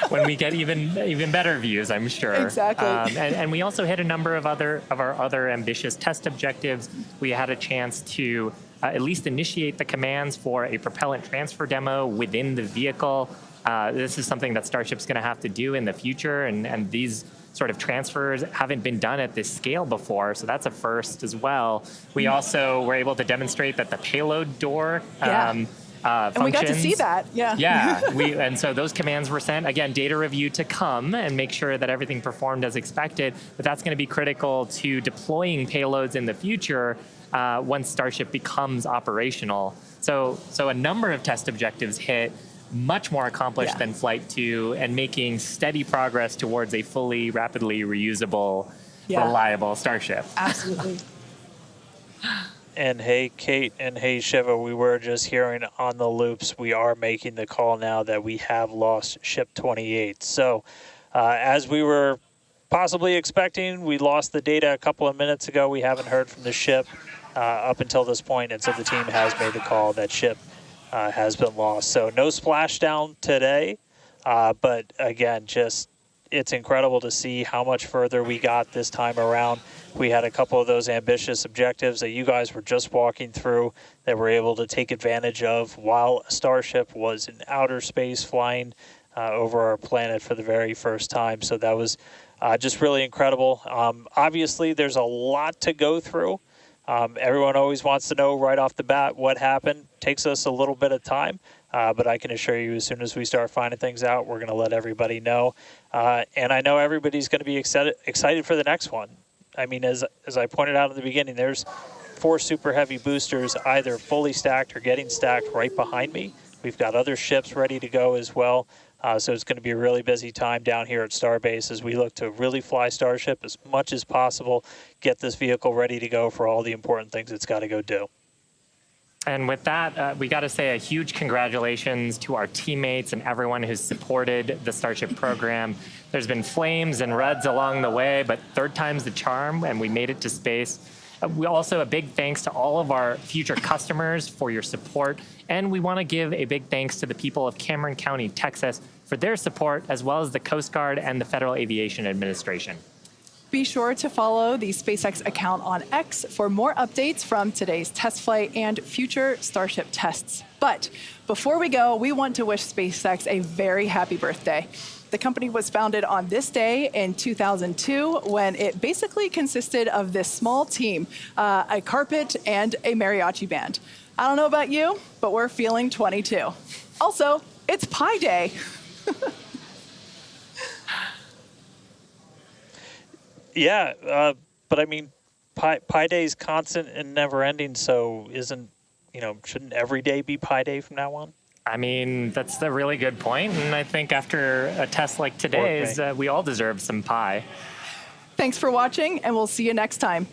When we get even better views, I'm sure. Exactly. And we also hit a number of our other ambitious test objectives. We had a chance to at least initiate the commands for a propellant transfer demo within the vehicle. This is something that Starship's going to have to do in the future, and these sort of transfers haven't been done at this scale before, so that's a first as well. We also were able to demonstrate that the payload door functions. And we got to see that, yeah. Yeah, and so those commands were sent. Again, data review to come and make sure that everything performed as expected, but that's going to be critical to deploying payloads in the future once Starship becomes operational. So a number of test objectives hit, much more accomplished than Flight 2, and making steady progress towards a fully, rapidly reusable, reliable Starship. Absolutely. And hey, Kate, and hey, Shiva, we were just hearing on the loops, we are making the call now that we have lost Ship 28. So as we were possibly expecting, we lost the data a couple of minutes ago. We haven't heard from the ship up until this point, and so the team has made the call that ship has been lost. So no splashdown today, but again, just it's incredible to see how much further we got this time around. We had a couple of those ambitious objectives that you guys were just walking through that we're able to take advantage of while Starship was in outer space flying over our planet for the very first time. So that was just really incredible. Obviously, there's a lot to go through. Everyone always wants to know right off the bat what happened. Takes us a little bit of time, but I can assure you as soon as we start finding things out, we're going to let everybody know. And I know everybody's going to be excited for the next one. I mean, as I pointed out in the beginning, there's 4 super heavy boosters either fully stacked or getting stacked right behind me. We've got other ships ready to go as well. So it's going to be a really busy time down here at Starbase as we look to really fly Starship as much as possible, get this vehicle ready to go for all the important things it's got to go do. And with that, we got to say a huge congratulations to our teammates and everyone who's supported the Starship program. There's been flames and reds along the way, but third time's the charm, and we made it to space. We also a big thanks to all of our future customers for your support. And we want to give a big thanks to the people of Cameron County, Texas, for their support, as well as the Coast Guard and the Federal Aviation Administration. Be sure to follow the SpaceX account on X for more updates from today's test flight and future Starship tests. But before we go, we want to wish SpaceX a very happy birthday. The company was founded on this day in 2002 when it basically consisted of this small team, a carpet and a mariachi band. I don't know about you, but we're feeling 22. Also, it's Pi Day. Yeah, but I mean, Pi Day is constant and never ending, so shouldn't every day be Pi Day from now on? I mean, that's a really good point, and I think after a test like today's, we all deserve some pie. Thanks for watching, and we'll see you next time.